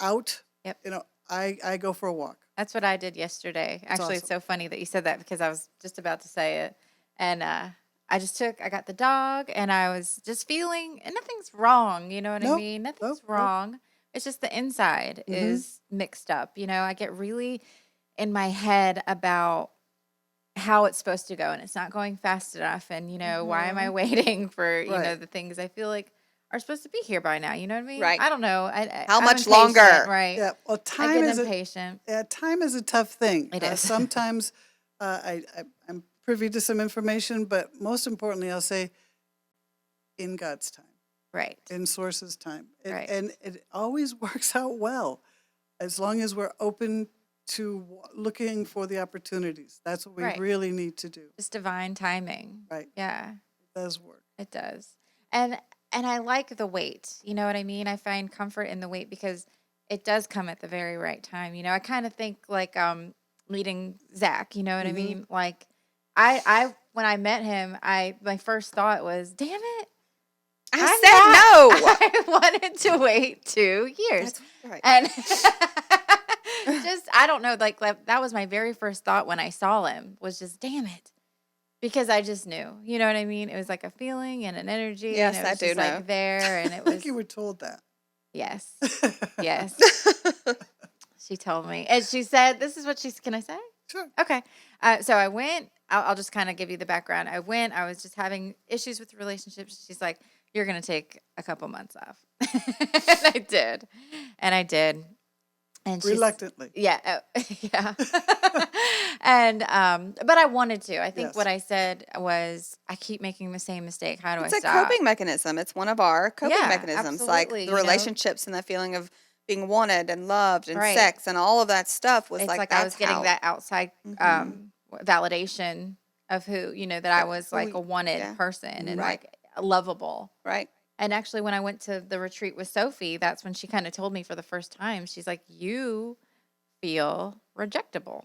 out. Yep. I go for a walk. That's what I did yesterday. Actually, it's awesome. so funny that you said that because I was just about to say it. And I got the dog and I was just feeling, and nothing's wrong. You know what I Nope, mean? Nothing's nope. wrong. It's just the inside Mhm. is mixed up. I get really in my head about how it's supposed to go and it's not going fast enough. And, why am I waiting for, Right. the things I feel like are supposed to be here by now? You know what I mean? Right. I don't know. How I'm much impatient, longer? Right. Yeah. Well, I time get is impatient. time is a tough thing. It is. Sometimes I'm privy to some information, but most importantly, I'll say in God's time, Right. in Source's time. Right. And it always works out well as long as we're open to looking for the opportunities. That's what we Right. really need to do. Just divine timing. Right. Yeah, It does work. it does. And I like the wait. You know what I mean? I find comfort in the wait because it does come at the very right time. I kind of think like meeting Zach, you know what I Mhm. mean? Like I when I met him, my first thought was, damn it. I said no. I wanted to wait 2 years. That's right. And just, I don't know, like that was my very first thought when I saw him was just, damn it. Because I just knew, you know what I mean? It was like a feeling and an energy. Yes, and it I was do just know. like there. And it I think was, you were told that. yes, yes. She told me. And she said, this is what can I say? Sure. Okay. So I went, I'll just kind of give you the background. I was just having issues with relationships. She's like, you're going to take a couple months off. And I did. And I did. And Reluctantly. yeah, yeah. And, but I wanted to. I think what Yes. I said was, I keep making the same mistake. How do I It's a stop? coping mechanism. It's one of our coping Yeah, mechanisms, like absolutely. the relationships and the feeling of being wanted and loved and Right. sex and all of that stuff was It's like like I that's was getting how that outside mhm, validation of who, that I was who like a we wanted yeah, person and right, like lovable. right. And actually, when I went to the retreat with Sophie, that's when she kind of told me for the first time, she's like, you feel rejectable.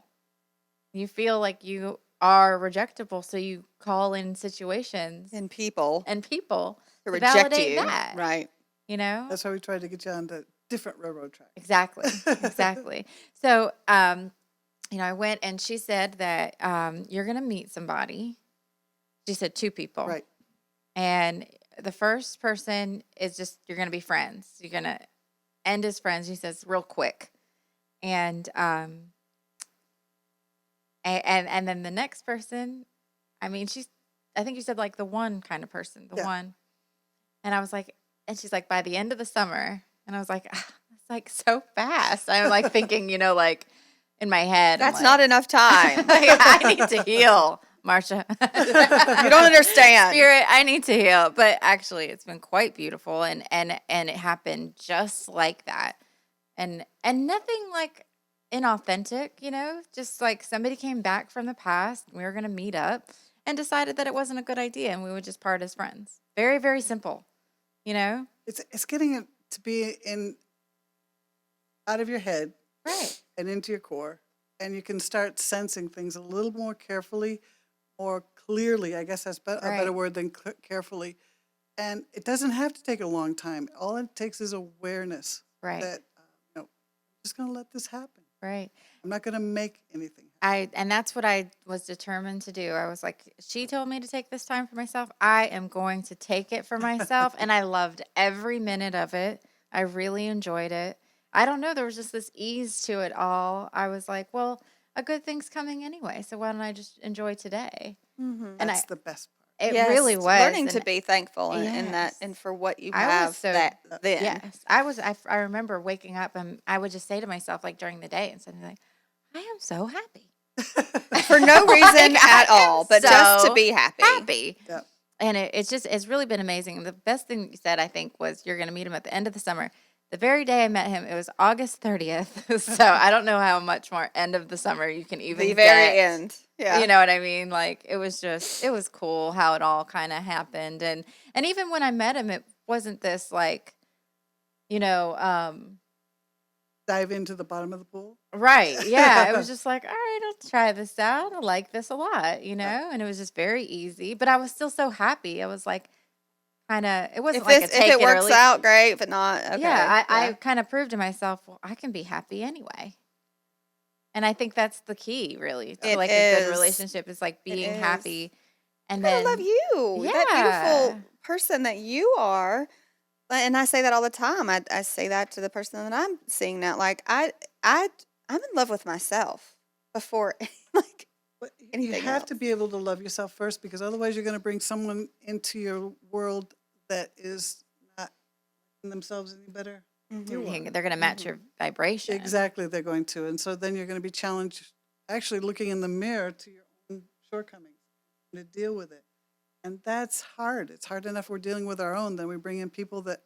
You feel like you are rejectable. So you call in situations And people and people to to reject validate you, that, right. you know? That's why we tried to get you on the different railroad Exactly. track. Exactly. So, I went and she said that you're going to meet somebody. She said two people. Right. And the first person is just, you're going to be friends. You're going to end as friends. She says, real quick. And, and then the next person, I mean, I think you said like the one kind of person, the Yeah. one. And I was like, and she's like, by the end of the summer. And I was like, ah, it's like so fast. I'm like thinking, like in my head, I'm That's not like, enough time. I need to heal, Marsha. You don't understand. Spirit, I need to heal. But actually, it's been quite beautiful, and it happened just like that, and nothing like inauthentic, just like somebody came back from the past. We were gonna meet up, and decided that it wasn't a good idea, and we would just part as friends. Very, very simple, you know. It's getting it to be in out of your head Right. and into your core, and you can start sensing things a little more carefully, more clearly. I guess that's a better Right. word than carefully. And it doesn't have to take a long time. All it takes is awareness Right. that I'm just going to let this happen. Right. I'm not going to make anything happen. And that's what I was determined to do. I was like, she told me to take this time for myself. I am going to take it for myself. And I loved every minute of it. I really enjoyed it. I don't know. There was just this ease to it all. I was like, well, a good thing's coming anyway. So why don't I just enjoy today? Mhm. And That's the best part. it really Yes, was. learning to And be thankful in that yes, and for what you I was have so, that then. yes, I remember waking up and I would just say to myself, like during the day and something like, I am so happy. For no reason Like, at I am all, but just to so be happy. happy. Yeah. And it's really been amazing. And the best thing you said, I think, was you're going to meet him at the end of the summer. The very day I met him, it was August 30th. So I don't know how much more end of the summer you can even The very get. end. Yeah. You know what I mean? Like it was cool how it all kind of happened. And even when I met him, it wasn't this like, you know, Dive into the bottom of the pool. right. Yeah. It was just like, all right, I'll try this out. I like this a lot, Yeah. and it was just very easy, but I was still so happy. I was like, kind of, it wasn't If like a if take it it or works leave. out, great. If it not, okay. Yeah. I Yeah. kind of proved to myself, well, I can be happy anyway. And I think that's the key really to It like a good is. relationship is like It being is. happy. You And gotta love then, you. That yeah, beautiful person that you are. And I say that all the time. I say that to the person that I'm seeing now. Like I I'm in love with myself before like But you anything have else. to be able to love yourself first, because otherwise you're going to bring someone into your world that is not making themselves any better than you are. they're going to match your vibration. Exactly, they're going to. And so then you're going to be challenged actually looking in the mirror to your own shortcomings and to deal with it. And that's hard. It's hard enough we're dealing with our own. Then we bring in people that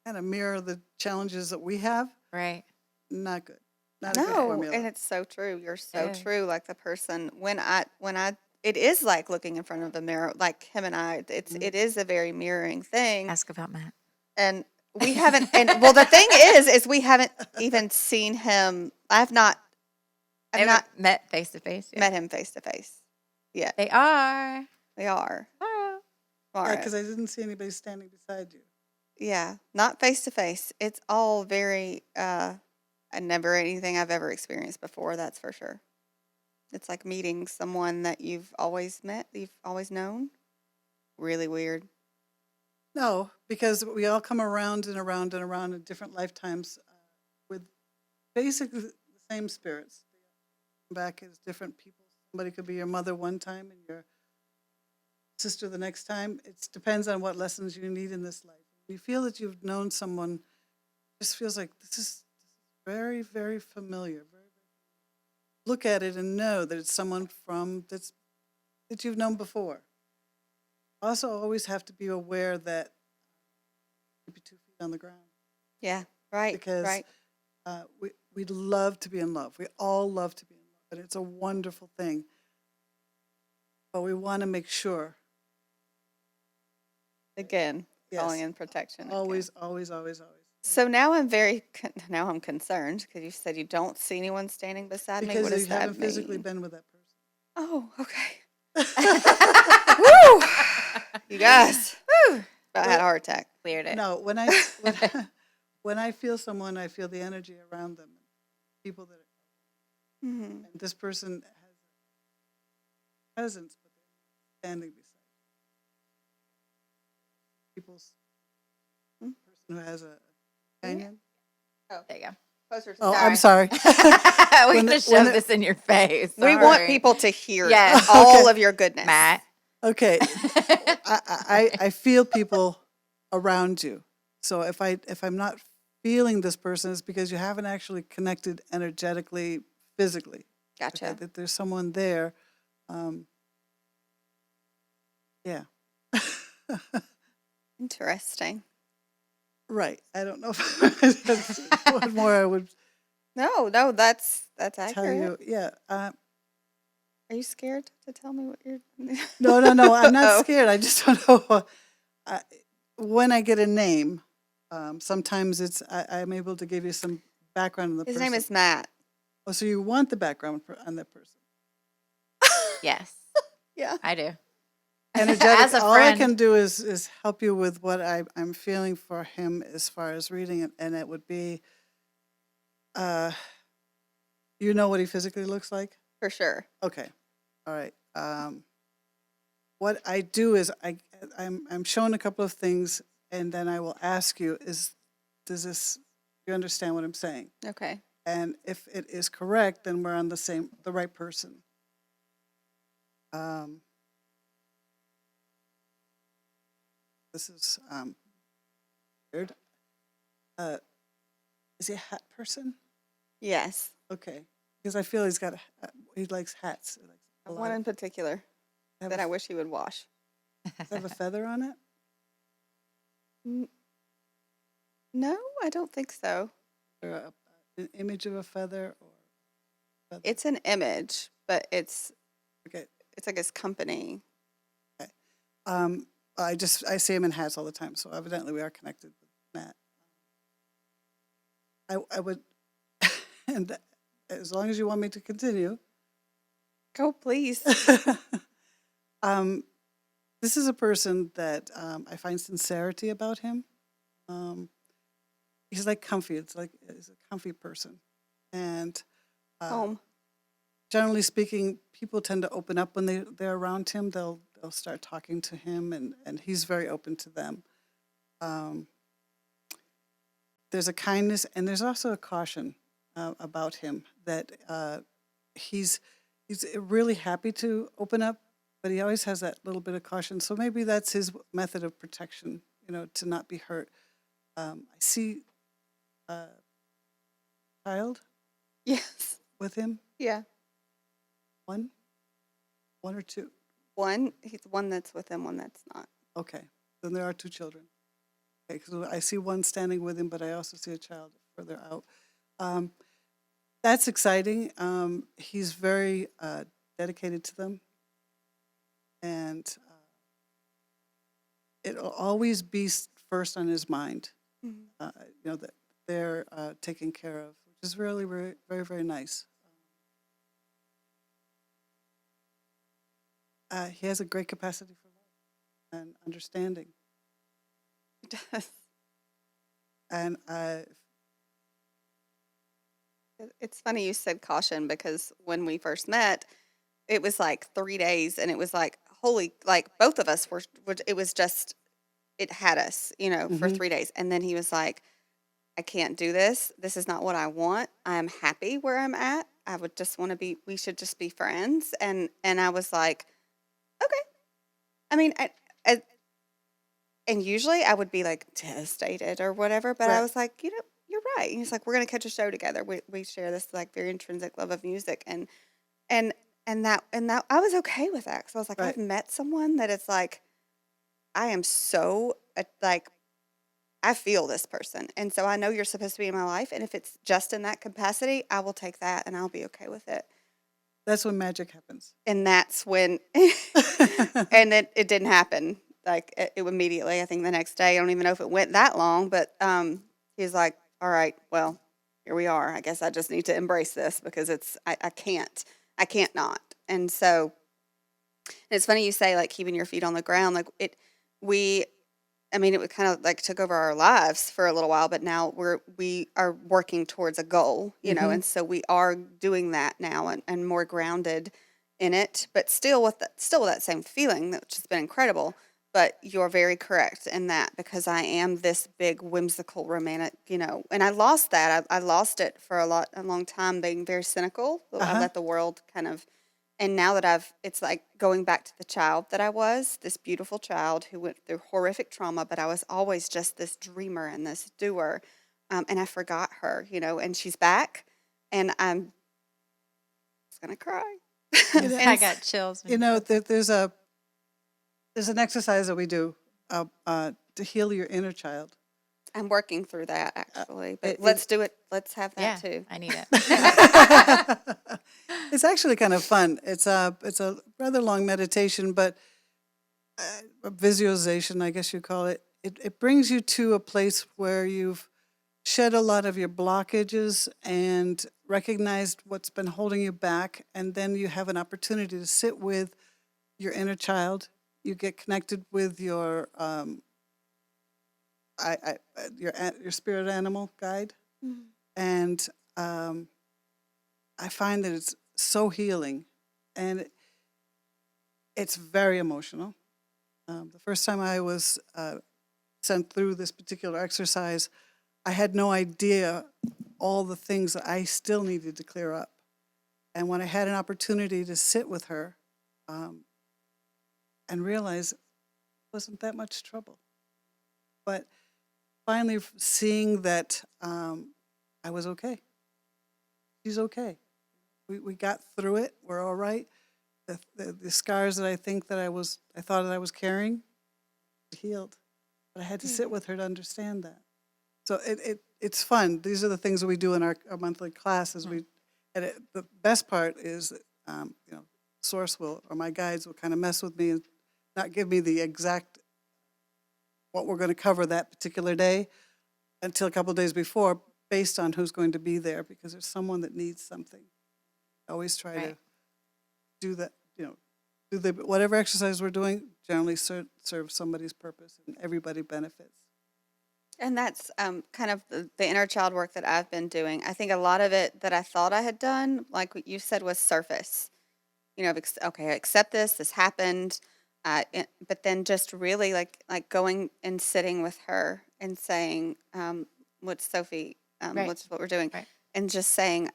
kind of mirror the challenges that we have. Right. Not good. Not a good No, formula. and it's so true. You're so It is. true. Like the person when I it is like looking in front of a mirror. Like him and I, it is a very mirroring thing. Ask about Matt. And we haven't. And well, the thing is we haven't even seen him. I've not Met face to face yet. met him face to face yet. They are. They are. Tomorrow. All Yeah, right. because I didn't see anybody standing beside you. Yeah, not face to face. It's all very never anything I've ever experienced before, that's for sure. It's like meeting someone that you've always met, you've always known. Really weird. No, because we all come around and around and around in different lifetimes with basically the same spirits. They come back as different people. Somebody could be your mother one time and your sister the next time. It depends on what lessons you need in this life. When you feel that you've known someone, it just feels like this is very, very familiar. Look at it and know that it's someone that you've known before. Also, always have to be aware that keep your 2 feet on the ground Yeah. Right. because Right. we love to be in love. We all love to be in love, and it's a wonderful thing. But we want to make sure, Again, calling yes, in protection. Again. always, always, always, always. So now now I'm concerned because you said you don't see anyone standing beside me. Because What you does that haven't physically mean? been with that Oh, okay. person. Woo! You guys, Whew. I had a heart attack. Cleared it. No, when I feel someone, I feel the energy around them. People that Hmm. and this person has a presence, but they're standing beside people's Hmm? person who has a companion. Oh, There you go. closer to Oh, the I'm sorry. We're When gonna the- when shove the- this in your face. We want Sorry. people to hear Yes. all Okay. of your goodness. Matt. Okay, I feel people around you. So if I'm not feeling this person, it's because you haven't actually connected energetically, physically. Gotcha. Okay, that there's someone there. Yeah. Interesting. Right. I don't know if what more I would No, that's tell accurate. you. Yeah. Are you scared to tell me what you're? No, I'm not Oh. scared. I just don't know. When I get a name, sometimes I'm able to give you some background on the His person. name is Matt. Oh, so you want the background on that person? Yes, Yeah. I do. Energetic. As a all I friend. can do is help you with what I'm feeling for him as far as reading it, and it would be, you know what he physically looks like? For sure. Okay, all right. What I do is I'm shown a couple of things, and then I will ask you: does this? You understand what I'm saying? Okay. And if it is correct, then we're on the right person. This is weird. Is he a hat person? Yes. Okay, because I feel he likes hats. He likes a lot One of- in particular have that a- I wish he would wash. Does it have a feather on it? N- No, I don't think so. Or an image of a feather or feather? It's an image, but it's Okay. like his company. I see him in hats all the time, so evidently we are connected with Matt. I would, and as long as you want me to continue, Go, please. this is a person that I find sincerity about him. He's like comfy. He's a comfy person, and Home. generally speaking, people tend to open up when they're around him. They'll start talking to him, and he's very open to them. There's a kindness, and there's also a caution about him that he's really happy to open up, but he always has that little bit of caution. So maybe that's his method of protection, to not be hurt. I see a child Yes. with him, Yeah. one or two. He's one that's with him, one that's not. Okay, then there are 2 children. Okay, because I see one standing with him, but I also see a child further out. That's exciting. He's very dedicated to them, and it'll always be first on his mind. Mhm. That they're taken care of, which is really very, very, very nice. He has a great capacity for love and understanding, He does. and It's funny you said caution because when we first met, it was like 3 days, and it was like holy, like both of us were. It was just it had us, for Mhm. 3 days, and then he was like, "I can't do this. This is not what I want. I'm happy where I'm at. I would just want to be. We should just be friends." And I was like, "Okay." I mean, and usually I would be like devastated or whatever, but I Right. was like, you're right. And he's like, we're going to catch a show together. We share this like very intrinsic love of music. And, and that I was okay with that. Cause I was like, I've Right. met someone that it's like, I am so like, I feel this person. And so I know you're supposed to be in my life. And if it's just in that capacity, I will take that and I'll be okay with it. That's when magic happens. And that's when, and it didn't happen. Like it immediately, I think the next day, I don't even know if it went that long, but he's like, all right, well, here we are. I guess I just need to embrace this because I can't not. And so it's funny you say like keeping your feet on the ground. Like we, I mean, it would kind of like took over our lives for a little while, but now we are working towards a goal, you know, Hmm. and so we are doing that now and more grounded in it, but still with that same feeling, which has been incredible. But you're very correct in that because I am this big whimsical romantic, you know, and I lost that. I lost it for a long time, being very cynical. I Uh-huh. let the world kind of and now that it's like going back to the child that I was, this beautiful child who went through horrific trauma, but I was always just this dreamer and this doer. And I forgot her, you know, and she's back and I'm just going to cry. You know, I and got chills when you you know said that. there's an exercise that we do to heal your inner child. I'm working through that Uh, actually, but it, let's do it. Let's have that Yeah, too. I need it. it's actually kind of fun. It's a rather long meditation, but a visualization, I guess you call it. It brings you to a place where you've shed a lot of your blockages and recognized what's been holding you back, and then you have an opportunity to sit with your inner child. You get connected with your your spirit animal guide, Mhm. and um, I find that it's so healing, and it's very emotional. The first time I was sent through this particular exercise, I had no idea all the things that I still needed to clear up. And when I had an opportunity to sit with her um, and realize it wasn't that much trouble, but finally seeing that I was okay. She's okay. We got through it. We're all right. The scars that I thought that I was carrying healed, but I had to sit with her to understand that. So it's fun. These are the things that we do in our monthly classes. The best part is that, you know, Source will, or my guides will kind of mess with me and not give me the exact what we're going to cover that particular day until a couple of days before, based on who's going to be there, because there's someone that needs something. I always try Right. to do that, you know, do the whatever exercise we're doing generally serve somebody's purpose and everybody benefits. And that's kind of the inner child work that I've been doing. I think a lot of it that I thought I had done, like what you said, was surface. You know, okay, I accept this. This happened, but then just really like going and sitting with her and saying, "What's Sophie? Right, What's what we're doing?" right. And just saying,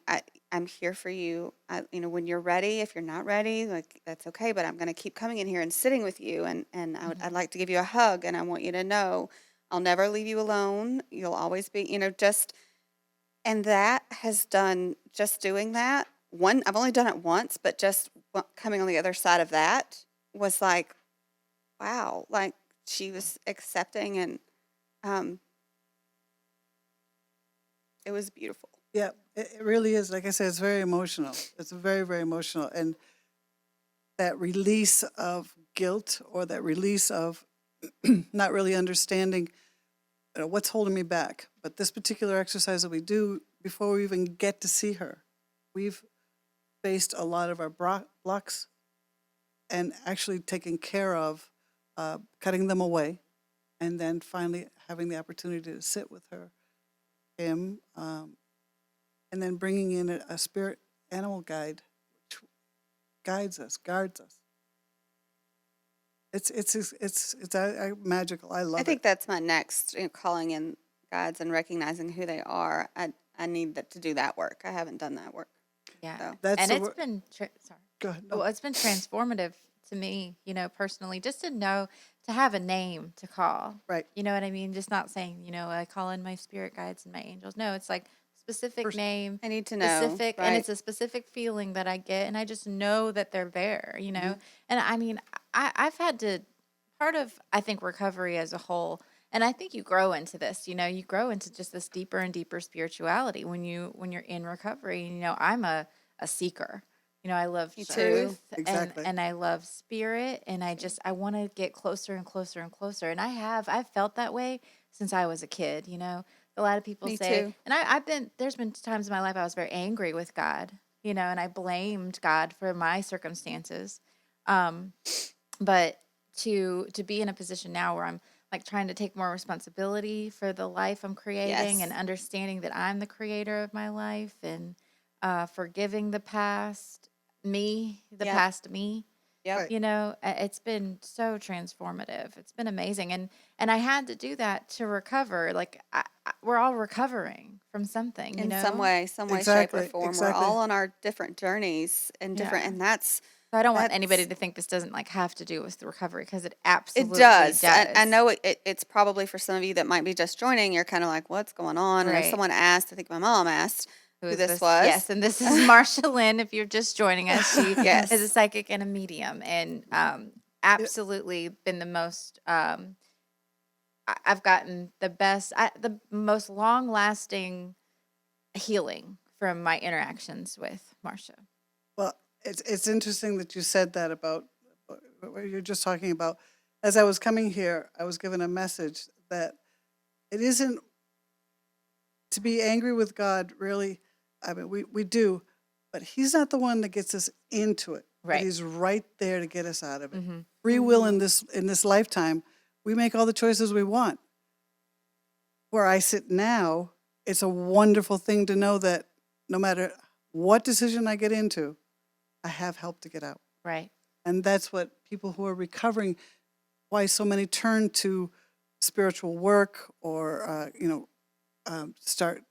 I'm here for you. You know, when you're ready. If you're not ready, like that's okay. But I'm going to keep coming in here and sitting with you, and I'd Mhm. like to give you a hug, and I want you to know I'll never leave you alone. You'll always be, you know, just and that has done just doing that. One, I've only done it once, but just coming on the other side of that was like, wow, like she was accepting and um, it was beautiful. Yeah, it really is. Like I said, it's very emotional. It's very, very emotional. And that release of guilt or that release of not really understanding what's holding me back. But this particular exercise that we do before we even get to see her, we've faced a lot of our blocks and actually taken care of cutting them away, and then finally having the opportunity to sit with her, him, and then bringing in a spirit animal guide, which guides us, guards us. It's magical. I I love it. think that's my next, you know, calling in guides and recognizing who they are. I need to do that work. I haven't done that work. Yeah, So That's and the it's word. been sorry. Go ahead. Well, No. it's been transformative to me, personally, just to know, to have a name to call. Right. You know what I mean? Just not saying, I call in my spirit guides and my angels. No, it's like specific Pers- name, I need to know, specific, and right? it's a specific feeling that I get, and I just know that they're there. Mhm. And I mean, I've had to, part of, I think, recovery as a whole, and I think you grow into this, you grow into just this deeper and deeper spirituality when you're in recovery. I'm a seeker. I love Me too. truth Exactly. and I love spirit, and I want to get closer and closer and closer. And I've felt that way since I was a kid. A lot of people Me say, too. and there's been times in my life I was very angry with God, and I blamed God for my circumstances. Um, but to be in a position now where I'm like trying to take more responsibility for the life I'm creating, and Yes. understanding that I'm the creator of my life, and forgiving the Yep. past me. Yep. Right. It's been so transformative. It's been amazing, and I had to do that to recover. Like we're all recovering from something, In some way, shape, or Exactly. form. We're Exactly. all on our different journeys and different, Yeah. and that's So I don't want anybody that's to think this doesn't like have to do with the recovery, because it it absolutely does. I does. know it's probably for some of you that might be just joining. You're kind of like, what's going on? And if Right. someone asked, I think my mom asked Who who is this this? Yes, was. and this is Marsha Lynn. If you're just joining us, she is a Yes. psychic and a medium, and Yeah, absolutely been the most. I've gotten the most long lasting healing from my interactions with Marsha. well, it's interesting that you said that about what you're just talking about. As I was coming here, I was given a message that it isn't to be angry with God, really. I mean, we do, but He's not the one that gets us into it. But Right. He's right there to get us out of it. Mm-hmm. Free will in Mm-hmm. this lifetime, we make all the choices we want. Where I sit now, it's a wonderful thing to know that no matter what decision I get into, I have help to get out. Right. And that's what people who are recovering, why so many turn to spiritual work or, start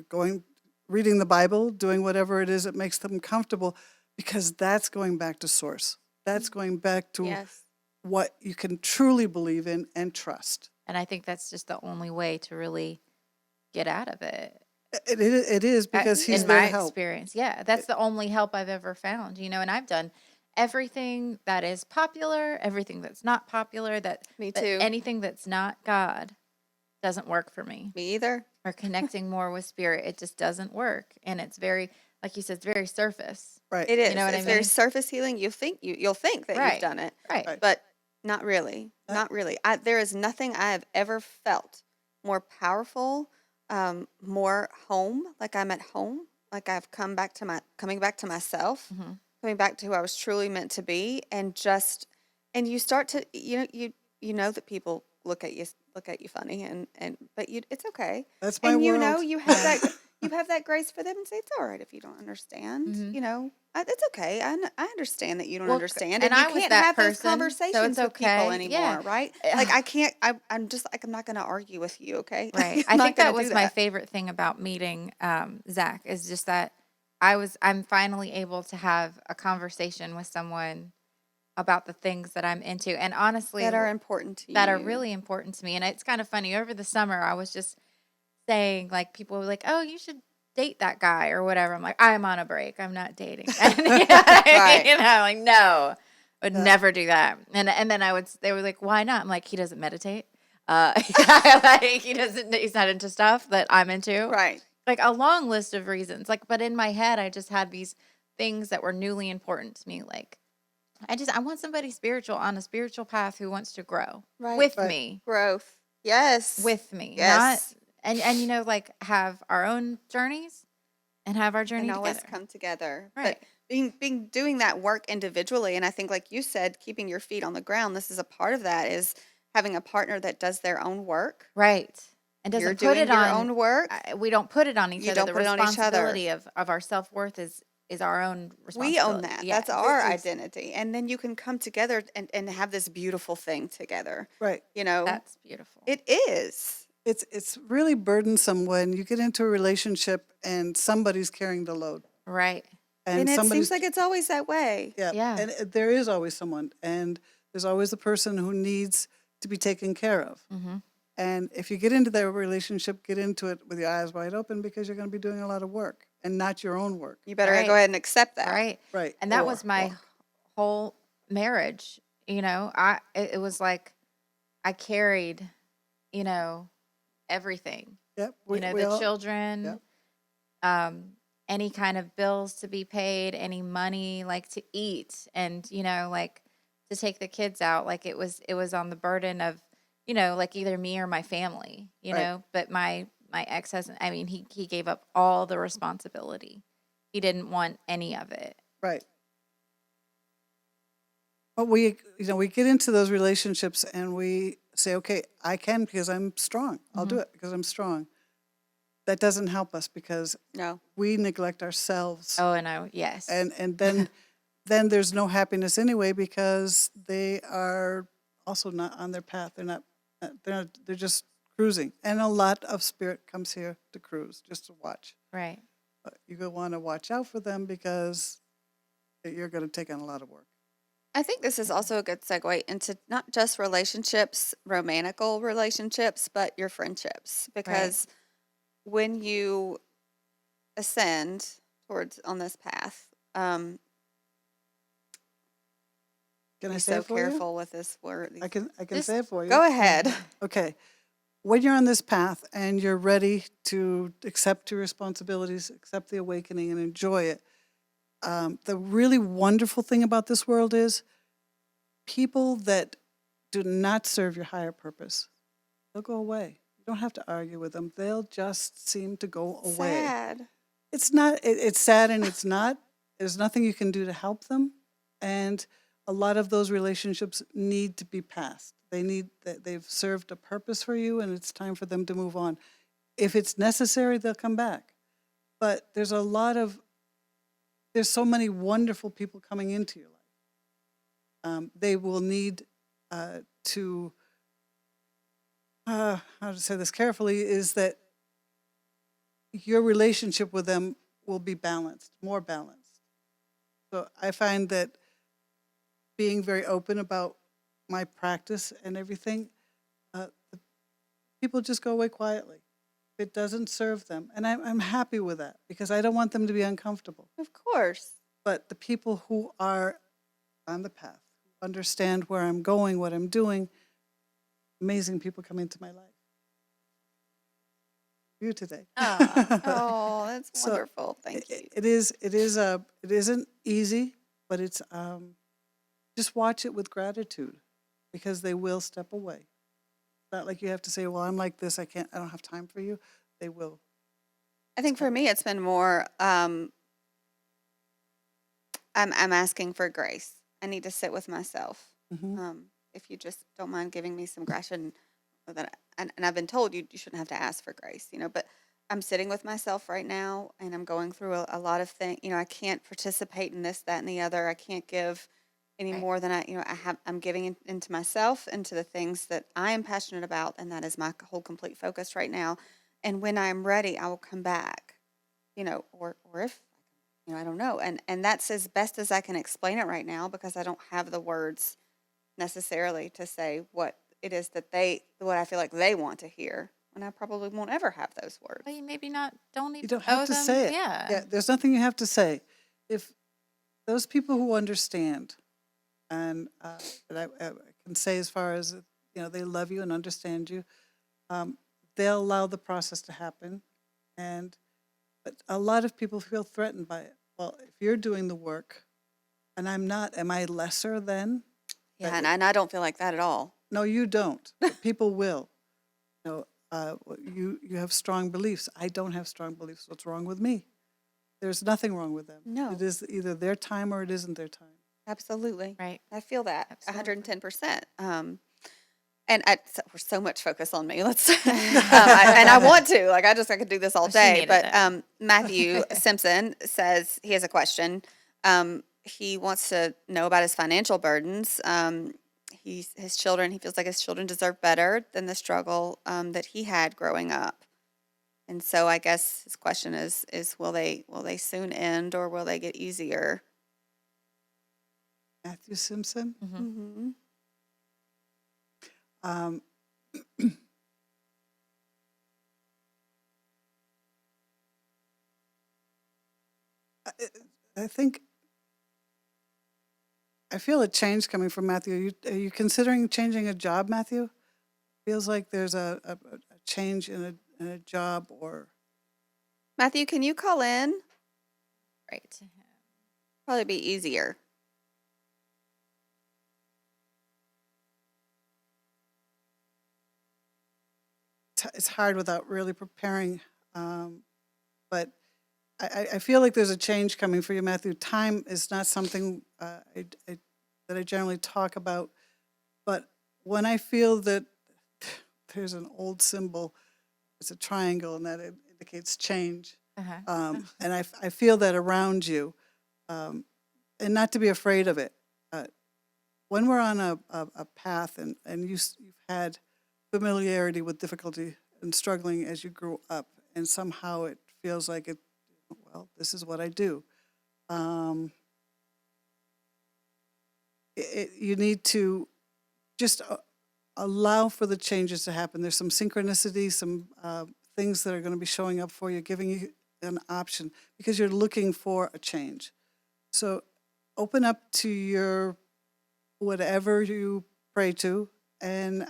going, reading the Bible, doing whatever it is that makes them comfortable, because that's going back to source. That's going back to Yes. what you can truly believe in and trust. And I think that's just the only way to really get out of it. It is because He's In there my to help. experience. Yeah, that's the only help I've ever found, and I've done everything that is popular, everything that's not popular, Me that too. anything that's not God doesn't work for me. Me either. Or connecting more with spirit, it just doesn't work. And it's very, like you said, it's very surface. Right. It You know is. what I It's very mean? surface healing. You'll think that you've Right. done it, Right. Right. but not really. Uh, Not really. There is nothing I have ever felt more powerful, more home, like I'm at home, like I've coming back to myself, Hmm. coming back to who I was truly meant to be, and you start to, you know that people look at you funny, and but it's okay, That's my and world. you have that grace for them and say it's all right if you don't understand, Hmm. it's okay. I understand that you don't Well, understand, and and you I was can't that have those person, so it's conversations with people okay. Yeah. anymore, right? Like I can't. I'm just like I'm not going to argue with you, okay? Right. I'm I not think going that to do was my that. favorite thing about meeting Zach, is just that I'm finally able to have a conversation with someone about the things that I'm into. And honestly, That are important to that are you. really important to me. And it's kind of funny. Over the summer, I was just saying, like, people were like, "Oh, you should date that guy or whatever." I'm like, "I'm on a break. I'm not dating." And, Right. like, no, would Yeah. never do that. And then they were like, "Why not?" I'm like, "He doesn't meditate. Like he's not into stuff that I'm into." Right. Like a long list of reasons. Like, but in my head, I just had these things that were newly important to me. Like, I want somebody spiritual on a spiritual path who wants to grow Right. with Right. me, Growth. Yes. not, Yes. and like have our own journeys and have our And journey always together. come together. Right. But being doing that work individually, and I think like you said, keeping your feet on the ground, this is a part of that, is having a partner that does their own work. Right. And You're doesn't put doing it your on, own work. we don't put it on each You other. don't The put it on each other. responsibility of our self-worth is our own We own responsibility. that. Yeah. That's our Ex- identity. And then you can come together and have this beautiful thing together. Right. That's beautiful. It is. It's really burdensome when you get into a relationship and somebody's carrying the load. Right. And it somebody's seems like it's always that way. yeah, Yeah. and there is always someone, and there's always the person who needs to be taken care of. Mm-hmm. And if you get into that relationship, get into it with your eyes wide open because you're going to be doing a lot of work and not your own work. You better Right. go ahead and accept that. Right. Right. And that Or was my walk. whole marriage. It was like I carried, you know, everything, Yep. We the all, children, yep. any kind of bills to be paid, any money like to eat, and like to take the kids out. Like it was on the burden of, like either me or my family, Right. But my ex hasn't. I mean, he gave up all the responsibility. He didn't want any of it. Right. But we get into those relationships and we say, okay, I can because I'm strong. I'll do it because I'm strong. That doesn't help us because No. we neglect ourselves. Oh, yes. And then there's no happiness anyway because they are also not on their path. They're just cruising. And a lot of spirit comes here to cruise, just to watch. Right. But you want to watch out for them because you're going to take on a lot of work. I think this is also a good segue into not just relationships, romantical relationships, but your friendships. Because when you ascend towards on this path, Can I be say so it for you? careful with this word. I can Just say it for you. Go ahead. Okay. When you're on this path and you're ready to accept your responsibilities, accept the awakening, and enjoy it, the really wonderful thing about this world is people that do not serve your higher purpose, they'll go away. You don't have to argue with them. They'll just seem to go away. Sad. It's not, it's sad and it's not. There's nothing you can do to help them. And a lot of those relationships need to be passed. They've served a purpose for you and it's time for them to move on. If it's necessary, they'll come back. But there's so many wonderful people coming into your life. They will need how to say this carefully, is that your relationship with them will be balanced, more balanced. So I find that being very open about my practice and everything, people just go away quietly. If it doesn't serve them, and I'm happy with that because I don't want them to be uncomfortable. Of course. But the people who are on the path, who understand where I'm going, what I'm doing, amazing people come into my life. You today. Oh, that's So, wonderful. Thank you. It isn't easy, but it's just watch it with gratitude because they will step away. It's not like you have to say, well, I'm like this, I don't have time for you. They will. I think for me, it's been more. I'm asking for grace. I need to sit with myself. Mhm. If you just don't mind giving me some grace, and I've been told you shouldn't have to ask for grace, but I'm sitting with myself right now, and I'm going through a lot of things. I can't participate in this, that, and the other. I can't give any Right. more than I'm giving into myself, into the things that I am passionate about, and that is my whole complete focus right now. And when I'm ready, I will come back, or if, I don't know. And that's as best as I can explain it right now because I don't have the words necessarily to say what it is what I feel like they want to hear. And I probably won't ever have those words. Well, you maybe not. Don't even You don't owe have to them. say it. Yeah. There's nothing you have to say. If those people who understand, and that I can say as far as they love you and understand you, they'll allow the process to happen. But a lot of people feel threatened by it. Well, if you're doing the work and I'm not, am I lesser than? Yeah, and I don't feel like that at all. No, you don't. But people will. You have strong beliefs. I don't have strong beliefs. What's wrong with me? There's nothing wrong with them. No. It is either their time or it isn't their time. Absolutely. Right. I feel that Absolutely. 110%. We're so much focus on me. Let's, and I want to, I could do this all She day. needed But it. Matthew Simpson says he has a question. He wants to know about his financial burdens. His children, he feels like his children deserve better than the struggle that he had growing up. And so I guess his question is will they soon end or will they get easier? Matthew Simpson. Mhm. Mm-hmm. Um, I, I think I feel a change coming from Matthew. Are you considering changing a job, Matthew? Feels like there's a change in a job, or Matthew, can you call in? Right to him. Probably be easier. it's hard without really preparing. But I feel like there's a change coming for you, Matthew. Time is not something that I generally talk about, but when I feel that there's an old symbol, it's a triangle, and that it indicates change. Uh-huh. And I feel that around you, and not to be afraid of it. When we're on a path and you've had familiarity with difficulty and struggling as you grew up, and somehow it feels like it, well, this is what I do. You need to just allow for the changes to happen. There's some synchronicity, some things that are going to be showing up for you, giving you an option because you're looking for a change. So open up to your whatever you pray to and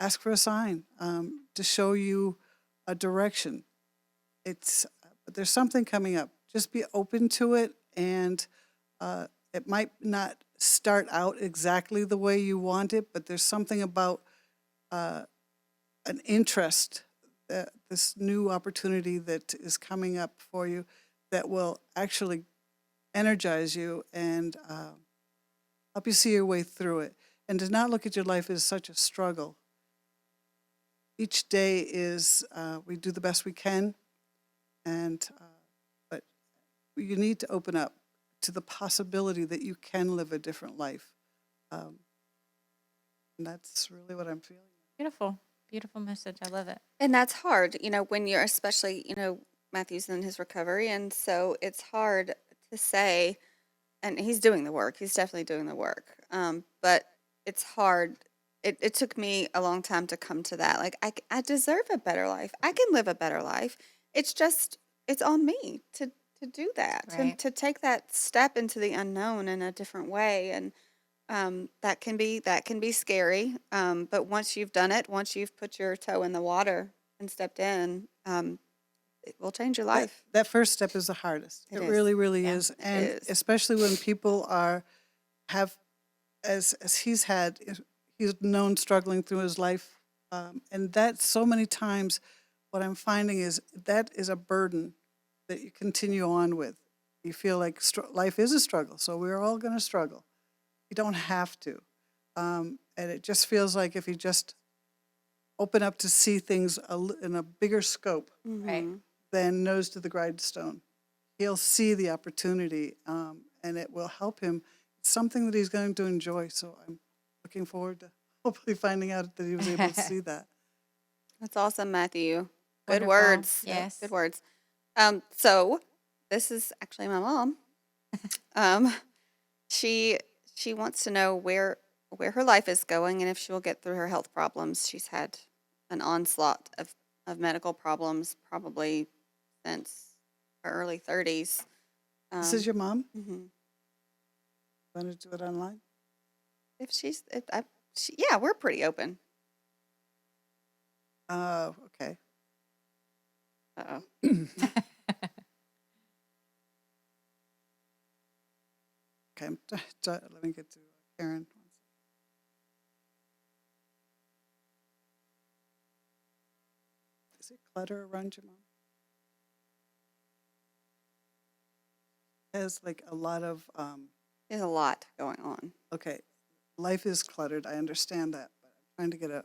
ask for a sign to show you a direction. But there's something coming up. Just be open to it, and it might not start out exactly the way you want it, but there's something about an interest, this new opportunity that is coming up for you that will actually energize you and help you see your way through it. And to not look at your life as such a struggle. Each day is, we do the best we can, and but you need to open up to the possibility that you can live a different life. And that's really what I'm feeling. Beautiful. Beautiful message. I love it. And that's hard, when you're especially, Matthew's in his recovery. And so it's hard to say, and he's doing the work. He's definitely doing the work. But it's hard. It took me a long time to come to that. Like, I deserve a better life. I can live a better life. It's just, it's on me to do that, Right. to take that step into the unknown in a different way. And that can be scary. But once you've done it, once you've put your toe in the water and stepped in, it will change your life. That first step is the hardest. It It is. really, really Yeah, is. It And is. especially when people have, as he's known struggling through his life. And that so many times, what I'm finding is that is a burden that you continue on with. You feel like life is a struggle, so we're all going to struggle. You don't have to. And it just feels like if you just open up to see things in a bigger scope Right. Mhm. than nose to the grindstone, he'll see the opportunity, and it will help him. It's something that he's going to enjoy. So I'm looking forward to hopefully finding out that he was able to see that. That's awesome, Matthew. Good Wonderful. words. Yes. Good words. So this is actually my mom. Um, she she wants to know where her life is going and if she will get through her health problems. She's had an onslaught of medical problems probably since her early 30s. This is your mom? Mhm. Want to do it online? If yeah, we're pretty open. Okay. Uh-oh. Okay, let me get to Karen. Is it clutter around your mom? Has like a lot of, There's a lot going on. okay, life is cluttered. I understand that, but I'm trying to get a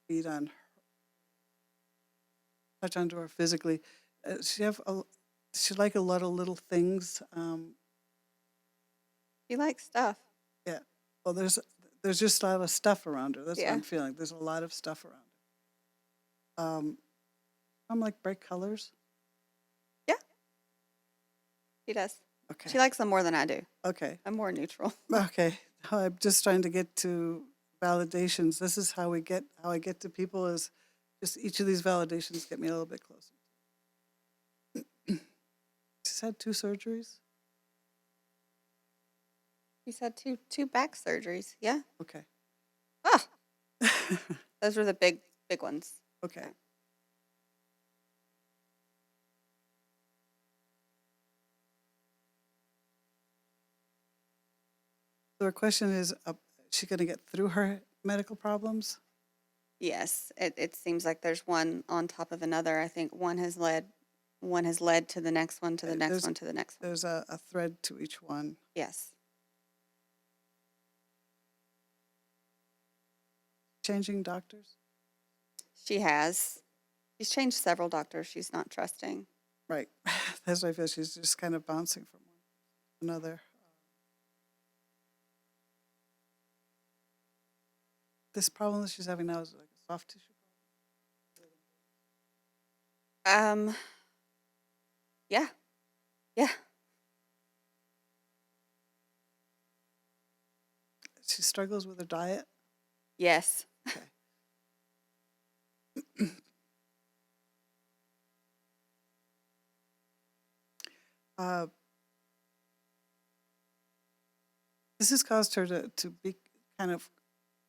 beat on her, touch onto her physically. She like a lot of little things. She likes stuff. Yeah. Well, there's just a lot of stuff around her. That's what Yeah. I'm feeling. There's a lot of stuff around her. I'm like bright colors? Yeah, she does. Okay. She likes them more than I do. Okay. I'm more neutral. Okay. I'm just trying to get to validations. This is how I get to people is just each of these validations get me a little bit closer. She's had 2 surgeries? She's had two back surgeries. Yeah. Okay. Ah, those were the big ones. Okay. So her question is she going to get through her medical problems? Yes, it seems like there's one on top of another. I think one has led to the next one, to the next There's, one, to the next one. there's a thread to each one. Yes. Changing doctors? She has. She's changed several doctors she's not trusting. Right. That's what I feel. She's just kind of bouncing from one to another. This problem that she's having now is like a soft tissue Um, yeah. Yeah. she struggles with her diet. Yes. Okay. uh, this has caused her to be kind of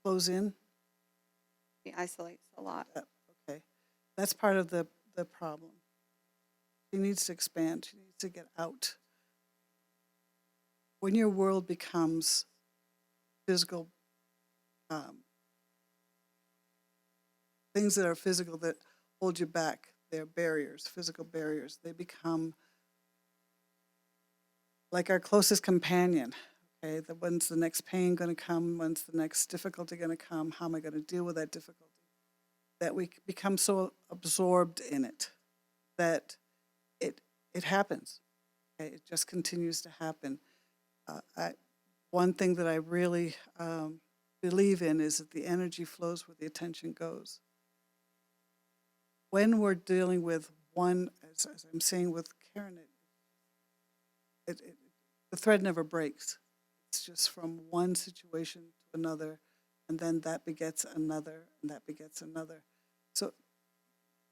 close in. She isolates a lot. Okay. That's part of the problem. She needs to expand. She needs to get out. When your world becomes physical, things that are physical that hold you back, they're barriers, physical barriers. They become like our closest companion. Okay, when's the next pain going to come? When's the next difficulty going to come? How am I going to deal with that difficulty? That we become so absorbed in it that it happens. Okay, it just continues to happen. One thing that I really believe in is that the energy flows where the attention goes. When we're dealing with one, as I'm saying with Karen, the thread never breaks. It's just from one situation to another, and then that begets another, and that begets another. So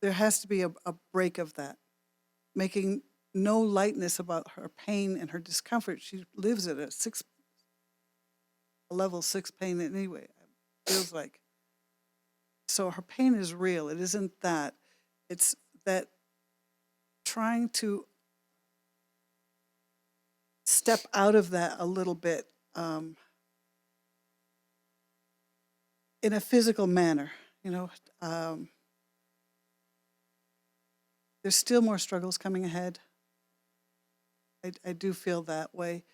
there has to be a break of that, making no lightness about her pain and her discomfort. She lives at a level 6 pain anyway, it feels like. So her pain is real. It isn't that. It's that trying to step out of that a little bit in a physical manner. There's still more struggles coming ahead. I do feel that way.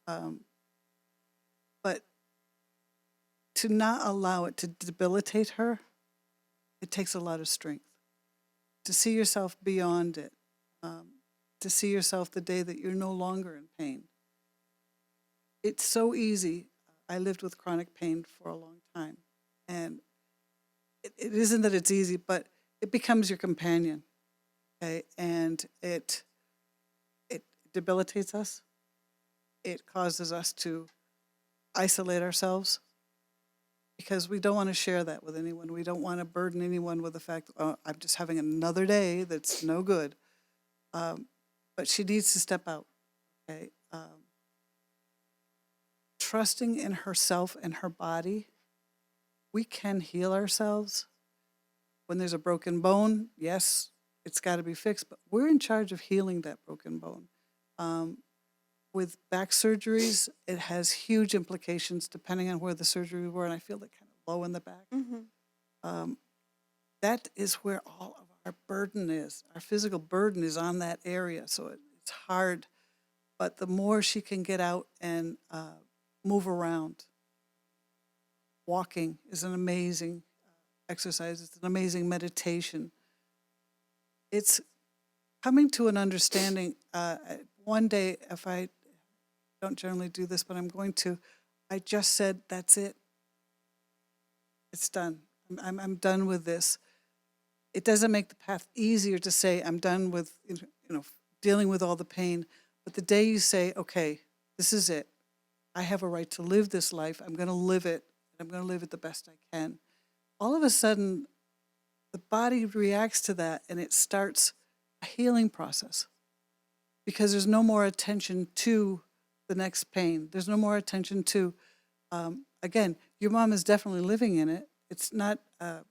But to not allow it to debilitate her, it takes a lot of strength. To see yourself beyond it, to see yourself the day that you're no longer in pain. It's so easy. I lived with chronic pain for a long time. And it isn't that it's easy, but it becomes your companion. Okay? And it debilitates us. It causes us to isolate ourselves because we don't want to share that with anyone. We don't want to burden anyone with the fact that I'm just having another day that's no good. But she needs to step out. Okay, trusting in herself and her body. We can heal ourselves. When there's a broken bone, yes, it's got to be fixed, but we're in charge of healing that broken bone. With back surgeries, it has huge implications depending on where the surgery were, and I feel that kind of low in the back. Mm-hmm. That is where all of our burden is. Our physical burden is on that area, so it's hard. But the more she can get out and move around, walking is an amazing exercise. It's an amazing meditation. It's coming to an understanding. One day, if I don't generally do this, but I'm going to, I just said, that's it. It's done. I'm done with this. it doesn't make the path easier to say, I'm done with, dealing with all the pain. But the day you say, okay, this is it. I have a right to live this life. I'm going to live it. And I'm going to live it the best I can. All of a sudden, the body reacts to that and it starts a healing process because there's no more attention to the next pain. There's no more attention to, again, your mom is definitely living in it. It's not, and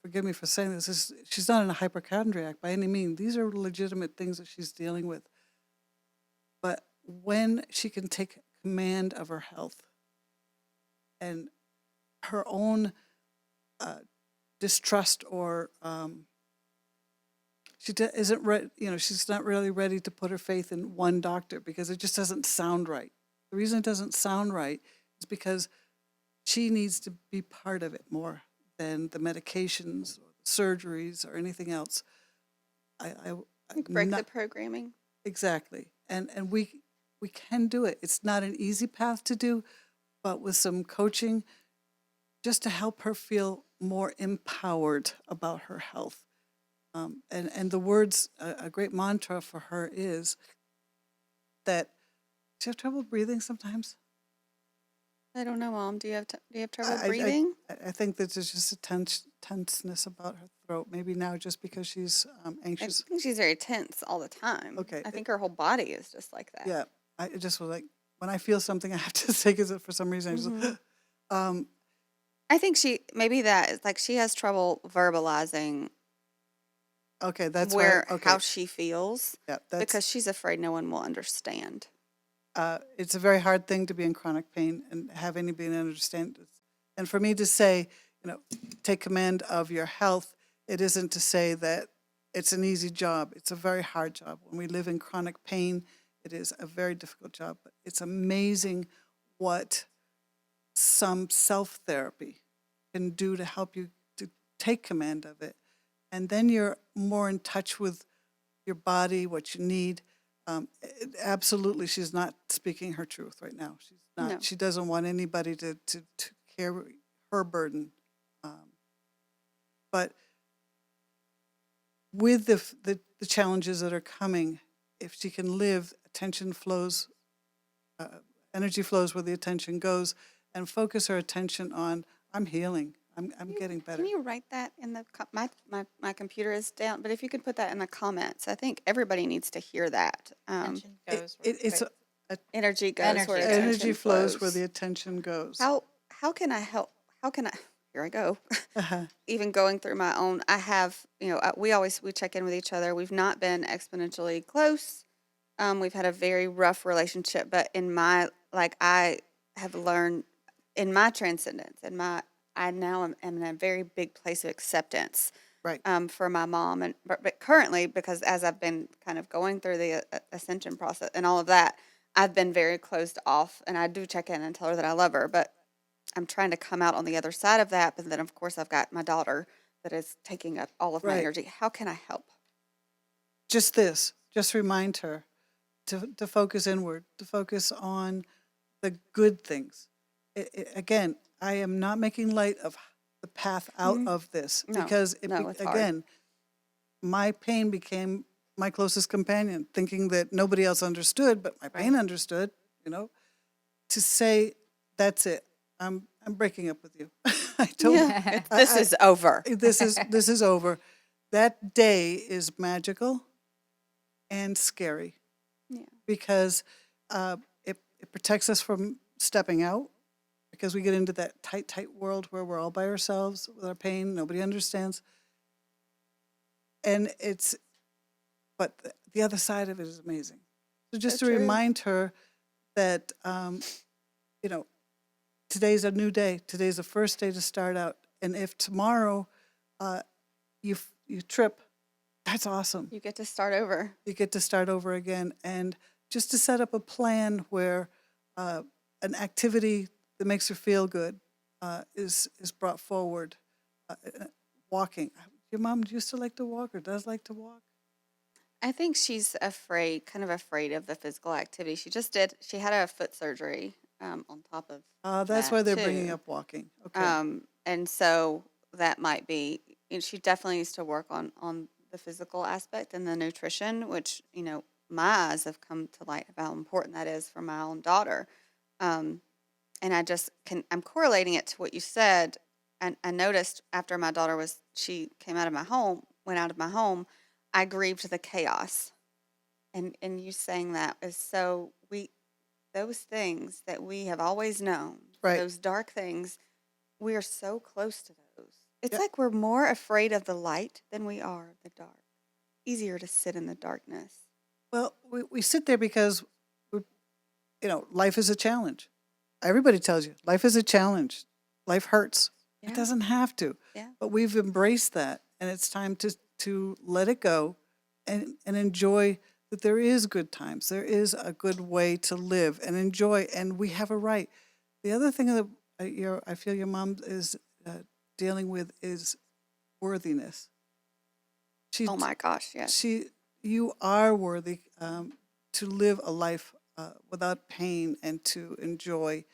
forgive me for saying this, she's not in a hypochondriac by any means. These are legitimate things that she's dealing with. But when she can take command of her health and her own distrust or isn't ready, she's not really ready to put her faith in one doctor because it just doesn't sound right. The reason it doesn't sound right is because she needs to be part of it more than the medications or the surgeries or anything else. Break the programming. Exactly. And we can do it. It's not an easy path to do, but with some coaching, just to help her feel more empowered about her health. And the words, a great mantra for her is that, do you have trouble breathing sometimes? I don't know, Mom. Do you have trouble I, breathing? I think that there's just a tenseness about her throat. Maybe now just because she's I anxious. think she's very tense all the time. Okay. I think her whole body is just like that. Yeah. I just was like, when I feel something, I have to say, because for some reason, I just, I think maybe that is like she has trouble verbalizing okay, that's why. Okay. how she feels Yeah, because she's afraid no one will understand. It's a very hard thing to be in chronic pain and have anybody understand it. And for me to say, take command of your health, it isn't to say that it's an easy job. It's a very hard job. When we live in chronic pain, it is a very difficult job. But it's amazing what some self-therapy can do to help you to take command of it. And then you're more in touch with your body, what you need. Absolutely, she's not speaking her truth right now. She's not. No. She doesn't want anybody to carry her burden. But with the challenges that are coming, if she can live, attention flows, energy flows where the attention goes, and focus her attention on, I'm healing. I'm getting better. Can you write that in the my computer is down, but if you could put that in the comments, I think everybody needs to hear that. Attention goes where It's Energy goes Energy where goes. attention energy flows where flows. the attention goes. How can I help? How can I? Here I go. Uh-huh. Even going through my own, I have, we check in with each other. We've not been exponentially close. We've had a very rough relationship, but I have learned in my transcendence, I now am in a very big place of acceptance, Right. for my mom, but currently, because as I've been kind of going through the ascension process and all of that, I've been very closed off, and I do check in and tell her that I love her, but I'm trying to come out on the other side of that. But then, of course, I've got my daughter that is taking up all of my Right. energy. How can I help? Just remind her to focus inward, to focus on the good things. Again, I am not making light of the path out of this No, because it's hard. again, my pain became my closest companion, thinking that nobody else understood, but my pain understood. To say that's it. I'm breaking up with you. I told Yeah, this is over. this is over. That day is magical and scary Yeah. because it protects us from stepping out because we get into that tight world where we're all by ourselves with our pain. Nobody understands. And but the other side of it is amazing. So just So to true. remind her that, today's a new day. Today's the first day to start out. And if tomorrow you trip, that's awesome. You get to start over. You get to start over again. And just to set up a plan where an activity that makes her feel good is brought forward. Walking. Your mom used to like to walk or does like to walk? I think she's kind of afraid of the physical activity. She had a foot surgery on top of That's that, why they're bringing too. up walking. Okay. And so that might be, she definitely needs to work on the physical aspect and the nutrition, which, my eyes have come to light of how important that is for my own daughter. Um, and I'm correlating it to what you said. And I noticed after my daughter she came out of my home, went out of my home, I grieved the chaos. And you saying that is so, those things that we have always known, Right. those dark things, we are so close to those. It's Yep. like we're more afraid of the light than we are of the dark. Easier to sit in the darkness. Well, we sit there because, we, life is a challenge. Everybody tells you life is a challenge. Life hurts. Yeah. It doesn't have to. Yeah. But we've embraced that, and it's time to let it go and enjoy that there is good times. There is a good way to live and enjoy, and we have a right. The other thing that I feel your mom is dealing with is worthiness. Oh my gosh, yes. You are worthy to live a life without pain and to enjoy.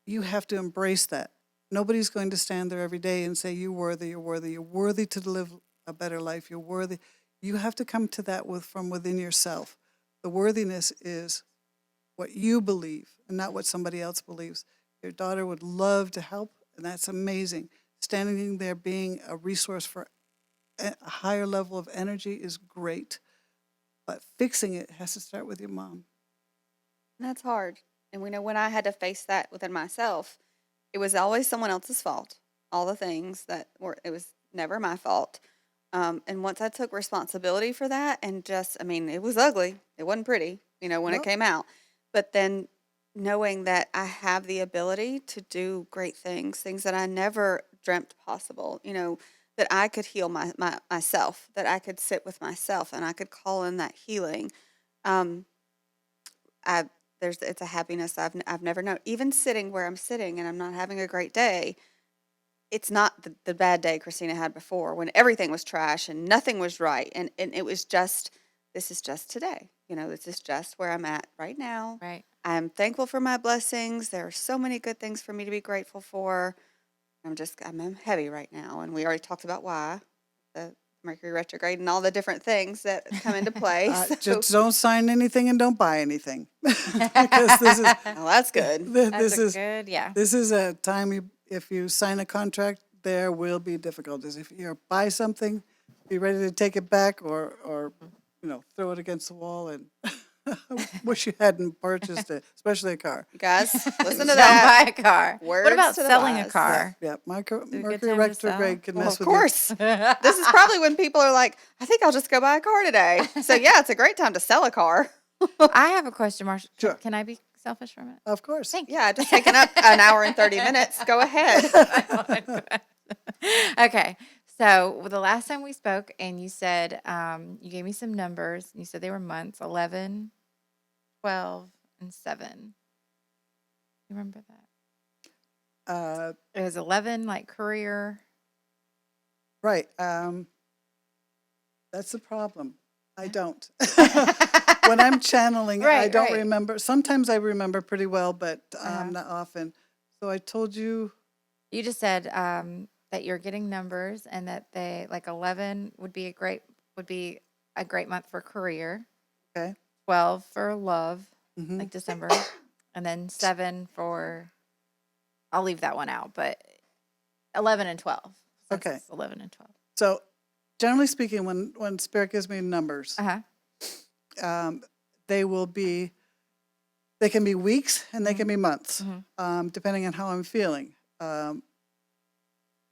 You have to embrace that. Nobody's going to stand there every day and say, you're worthy, you're worthy, you're worthy to live a better life, you're worthy. You have to come to that from within yourself. The worthiness is what you believe and not what somebody else believes. Your daughter would love to help, and that's amazing. Standing there being a resource for a higher level of energy is great, but fixing it has to start with your mom. And that's hard. And we know when I had to face that within myself, it was always someone else's fault. All the things it was never my fault. And once I took responsibility for that and it was ugly. It wasn't pretty, when it No, came out. But then knowing that I have the ability to do great things that I never dreamt possible, that I could heal myself, that I could sit with myself and I could call in that healing. Um, I it's a happiness I've never known. Even sitting where I'm sitting and I'm not having a great day, it's not the bad day Christina had before when everything was trash and nothing was right. And it was just, this is just today. This is just where I'm at right now. Right. I'm thankful for my blessings. There are so many good things for me to be grateful for. I'm heavy right now. And we already talked about why, the Mercury retrograde and all the different things that come into play. So, just don't sign anything and don't buy anything because this is well, that's good. this is good, yeah. this is a time if you sign a contract, there will be difficulties. If you buy something, be ready to take it back or throw it against the wall and wish you hadn't purchased it, especially a car. You guys, listen to Don't that. buy a car. Words What about to the selling a wise. car? Yeah, good Mercury time to retrograde can Well, mess of with you. course. This is probably when people are like, I think I'll just go buy a car today. So, yeah, it's a great time to sell a car. I have a question, Marsha. Sure. Can I be selfish for a minute? Of course. Thank you. Yeah, just taking up an hour and 30 minutes. Go ahead. Okay. So the last time we spoke, and you said you gave me some numbers. And you said they were months: 11, 12, and 7. You remember that? It was 11, like career. Right. That's the problem. I don't. When I'm channeling, I Right, don't right. remember. Sometimes I remember pretty well, but Uh-huh. not often. So I told you, You just said that you're getting numbers, and that they like 11 would be a great month for career. okay. 12 for love, Hmm. like December, and then 7 for. I'll leave that one out, but 11 and 12. Since Okay. it's 11 and 12. So generally speaking, when Spirit gives me numbers, Uh huh. they will be, they can be weeks and they can be months, depending on how I'm feeling.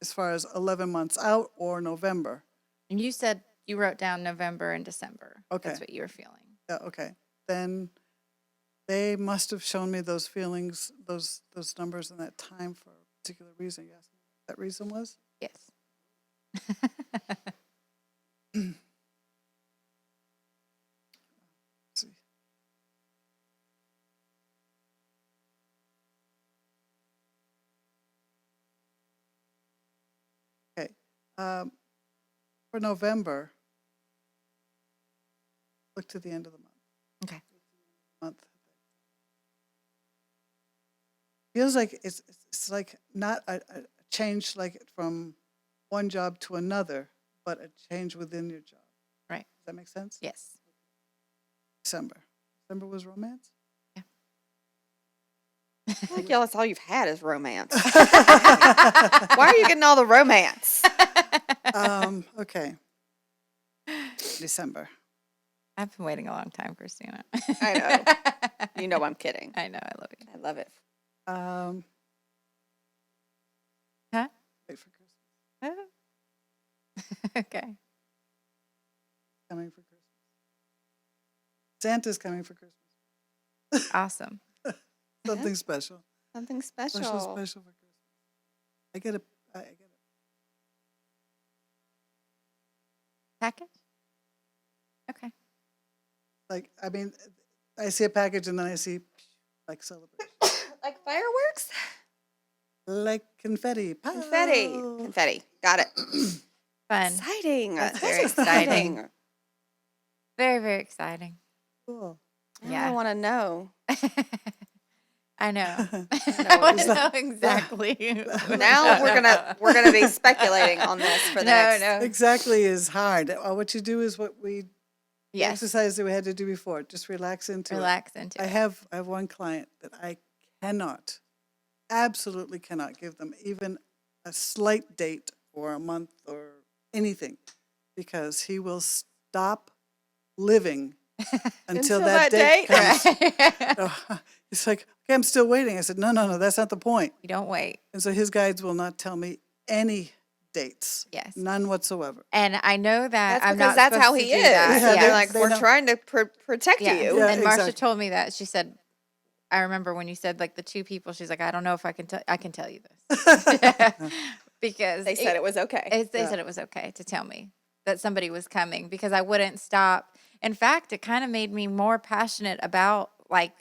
As far as 11 months out or November. And you said you wrote down November and December. Okay. That's what you were feeling. Yeah, okay. Then they must have shown me those feelings, those numbers in that time for a particular reason. Yes, that reason was. Yes. Let's see. Okay. For November, look to the end of the month. Okay. Month. Feels like it's like not a change like from one job to another, but a change within your job. Right. Does that make sense? Yes. December. December was romance? I feel like y'all, that's all you've had is romance. Why are you getting all the romance? Okay. December. I've been waiting a long time, Christina. I know. You know I'm kidding. I know. I love you. I love it. Huh? Wait for Christmas. Okay. Coming for Christmas. Santa's coming for Christmas. Awesome. Something special. Something special. Special for Christmas. I get a Package? Okay. like, I mean, I see a package and then I see like celebration. Like fireworks? Like confetti. Confetti. Pow! Confetti. Got it. Fun. Exciting. That's That's very exciting. Very, very exciting. Cool. Now Yeah. I want to know. I know. know I what want to know exactly. Now we're gonna be speculating on this for the next. No. Exactly is hard. What you do is what the Yes. exercise that we had to do before. Just relax into it. Relax into I it. have one client that I absolutely cannot give them even a slight date or a month or anything, because he will stop living until that date comes. So he's like, okay, I'm still waiting. I said, no, that's not the point. You don't wait. And so his guides will not tell me any dates, Yes. none whatsoever. And I know that That's I'm because not that's supposed how to he do is. that. Yeah, They're Yeah. like, they we're know. trying to protect Yeah. you. Yeah, And Marcia exactly. told me that. She said, I remember when you said like the two people, she's like, I don't know if I can tell, I can tell you this. Because They said it was okay. they said it was okay to tell me that somebody was coming because I wouldn't stop. In fact, it kind of made me more passionate about like,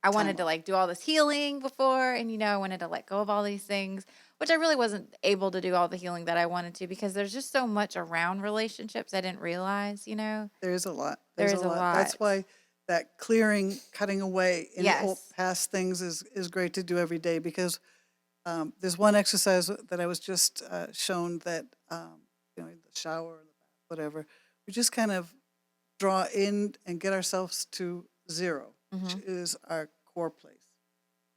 I wanted to like do all this healing before, and I wanted to let go of all these things, which I really wasn't able to do all the healing that I wanted to because there's just so much around relationships I didn't realize, There's a lot. There is a lot. That's why that clearing, cutting away in Yes. past things is great to do every day, because there's one exercise that I was just shown that, in the shower or the bath, whatever, we just kind of draw in and get ourselves to zero, which is our core place.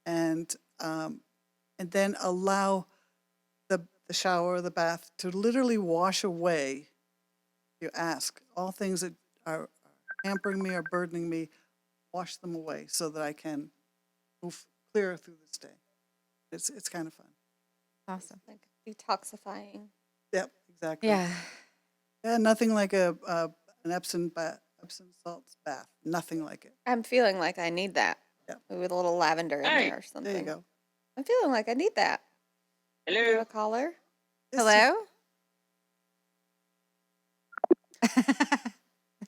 And then allow the shower or the bath to literally wash away, you ask, all things that are hampering me or burdening me, wash them away so that I can move clearer through this day. It's kind of fun. Awesome. Like detoxifying. Yep, exactly. Yeah. Yeah, nothing like an Epsom salts bath. Nothing like it. I'm feeling like I need that. Yep. With a little lavender in there or something. There you go. I'm feeling like I need that. Hello. You have a caller? It's Hello? I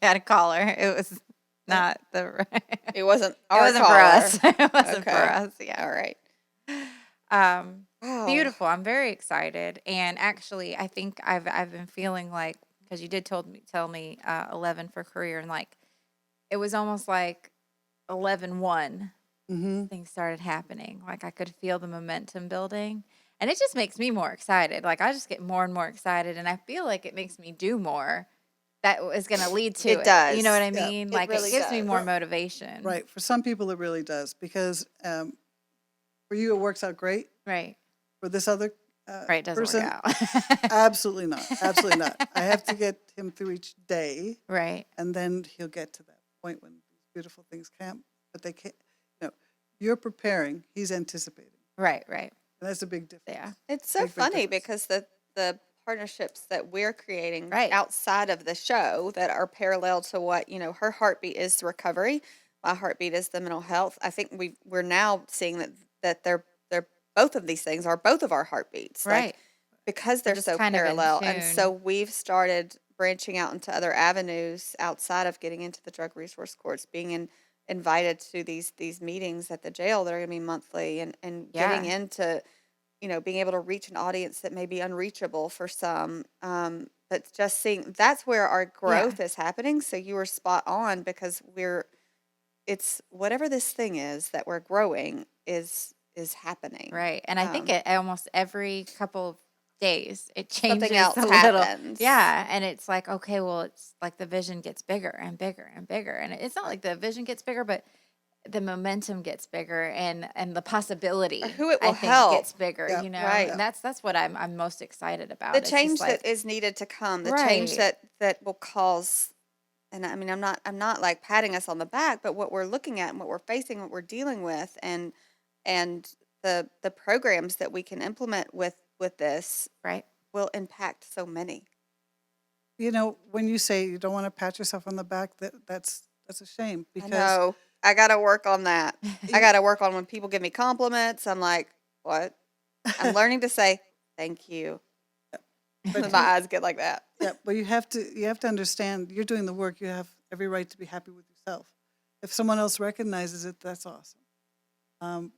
had a caller. It was not the It wasn't It our wasn't caller. for us. It wasn't for Okay. us. Yeah. All right. Wow. Beautiful. I'm very excited. And actually, I think I've been feeling like, because you did tell me 11 for career, and like it was almost like 11-1 Mm-hmm. things started happening. Like I could feel the momentum building, and it just makes me more excited. Like I just get more and more excited, and I feel like it makes me do more. That is going to lead to It it. does. You know what I Yeah. mean? It Like really it gives me does. more motivation. Right. For some people, it really does, because for you, it works out great. Right. For this other Right. Doesn't person, work out. absolutely not. Absolutely not. I have to get him through each day, Right. and then he'll get to that point when these beautiful things come. But they can't. You're preparing. He's anticipating, Right. and that's a big difference. Yeah. It's so Big funny difference. because the partnerships that we're creating Right. outside of the show that are parallel to what, her heartbeat is recovery, my heartbeat is the mental health. I think we're now seeing that they're both of these things are both of our heartbeats. Right. Like, because they're just so kind of in parallel. And tune. so we've started branching out into other avenues outside of getting into the drug resource courts, being invited to these meetings at the jail that are going to be monthly, and getting Yeah. into, being able to reach an audience that may be unreachable for some. But just seeing, that's where our growth is happening. So you were spot on, because it's whatever this thing is that we're growing is happening. Right. And I think it almost every couple of days, it Something changes else a little. happens. Yeah. And it's like, okay, well, it's like the vision gets bigger and bigger and bigger. And it's not like the vision gets bigger, but the momentum gets bigger and the Or possibility, who it I will think, help. gets bigger, Yep. Right. and that's what I'm most excited The about. It's just change that like, is needed to come, the change right, that will cause, and I mean, I'm not like patting us on the back, but what we're looking at and what we're facing, what we're dealing with, and the programs that we can implement with this right. will impact so many. You know, when you say you don't want to pat yourself on the back, that's a shame I because know. I got to work on that. I you, got to work on when people give me compliments. I'm like, what? I'm learning to say thank you. but My you, eyes get like that. yeah, but you have to understand you're doing the work. You have every right to be happy with yourself. If someone else recognizes it, that's awesome. Um,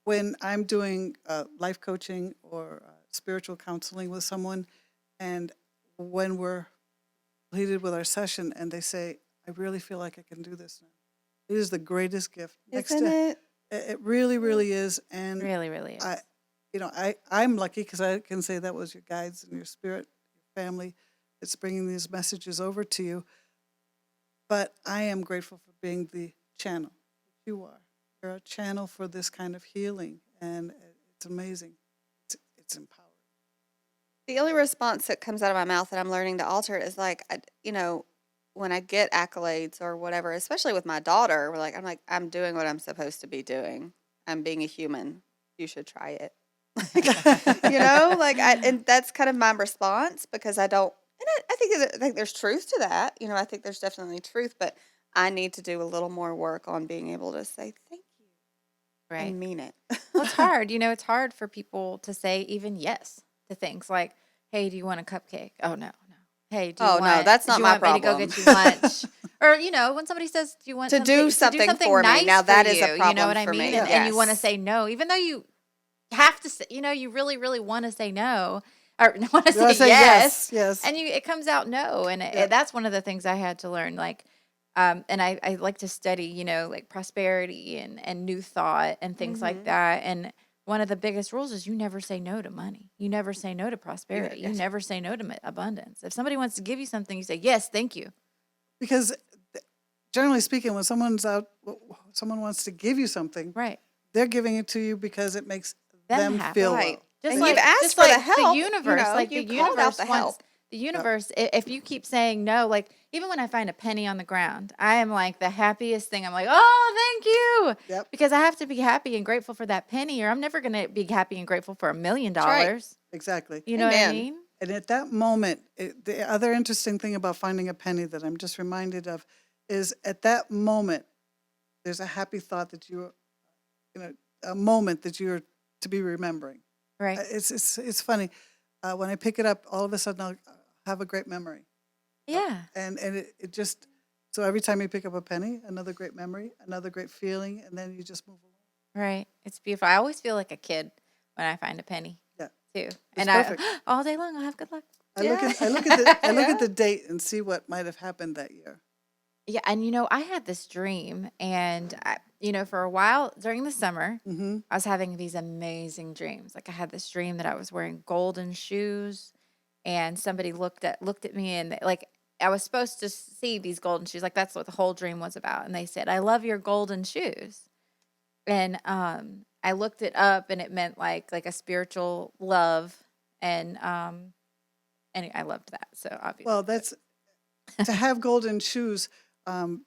when I'm doing life coaching or spiritual counseling with someone, and when we're completed with our session, and they say, "I really feel like I can do this now," it is the greatest gift. Next Isn't to it? it, really, really is. And Really, really I, is. I'm lucky because I can say that was your guides and your spirit, your family, that's bringing these messages over to you. But I am grateful for being the channel that you are. You're a channel for this kind of healing, and it's amazing. It's empowering. The only response that comes out of my mouth that I'm learning to alter is like, when I get accolades or whatever, especially with my daughter, I'm like, I'm doing what I'm supposed to be doing. I'm being a human. You should try it. And that's kind of my response because I don't, and I think there's truth to that. I think there's definitely truth, but I need to do a little more work on being able to say thank you Right. and mean it. Well, it's hard. It's hard for people to say even yes to things like, "Hey, do you want a cupcake?" "Oh, no, no." "Hey, Oh no, that's do not you my want me to go problem. get you lunch?" Or, when somebody says, "Do you want To do to do something something for me. nice Now for that is a you?" You know problem what I for mean? me. Yeah. And you want to Yes. say no, even though you have to say, you really, really want to say no or want to You want say to say yes. yes, yes. And it comes out no. And Yeah. that's one of the things I had to learn. Like, and I like to study, like prosperity and new thought and things like Hmm. that. And one of the biggest rules is you never say no to money. You never say no to Yeah, prosperity. You yes. never say no to abundance. If somebody wants to give you something, you say, yes, thank you. Because generally speaking, when someone wants to give you something, Right. they're giving it to you because it makes Them them feel happy. Right. well. Just And you've And asked just for the like the help, universe, like the you called out universe the wants help. the yep. universe. If you keep saying no, like even when I find a penny on the ground, I am like the happiest thing. I'm like, oh, thank you, Yep. because I have to be happy and grateful for that penny, or I'm never gonna be happy and grateful for $1 million. That's right. Exactly. You know what I Amen. mean? And at that moment, the other interesting thing about finding a penny that I'm just reminded of is at that moment, there's a happy thought that a moment that you're to be remembering. Right. It's funny. When I pick it up, all of a sudden I'll have a great memory. Yeah. And it just, so every time you pick up a penny, another great memory, another great feeling, and then you just move along. Right. It's beautiful. I always feel like a kid when I find a penny Yeah, too, it's and perfect. all day long I'll have good luck. I look Yeah. at Yeah. the date and see what might have happened that year. Yeah, and I had this dream, and for a while during the summer, Mm-hmm. I was having these amazing dreams. Like I had this dream that I was wearing golden shoes, and somebody looked at me, and like I was supposed to see these golden shoes. Like that's what the whole dream was about. And they said, "I love your golden shoes," and I looked it up, and it meant like a spiritual love, and I loved that. So obviously, Well, that's to have golden shoes. Um,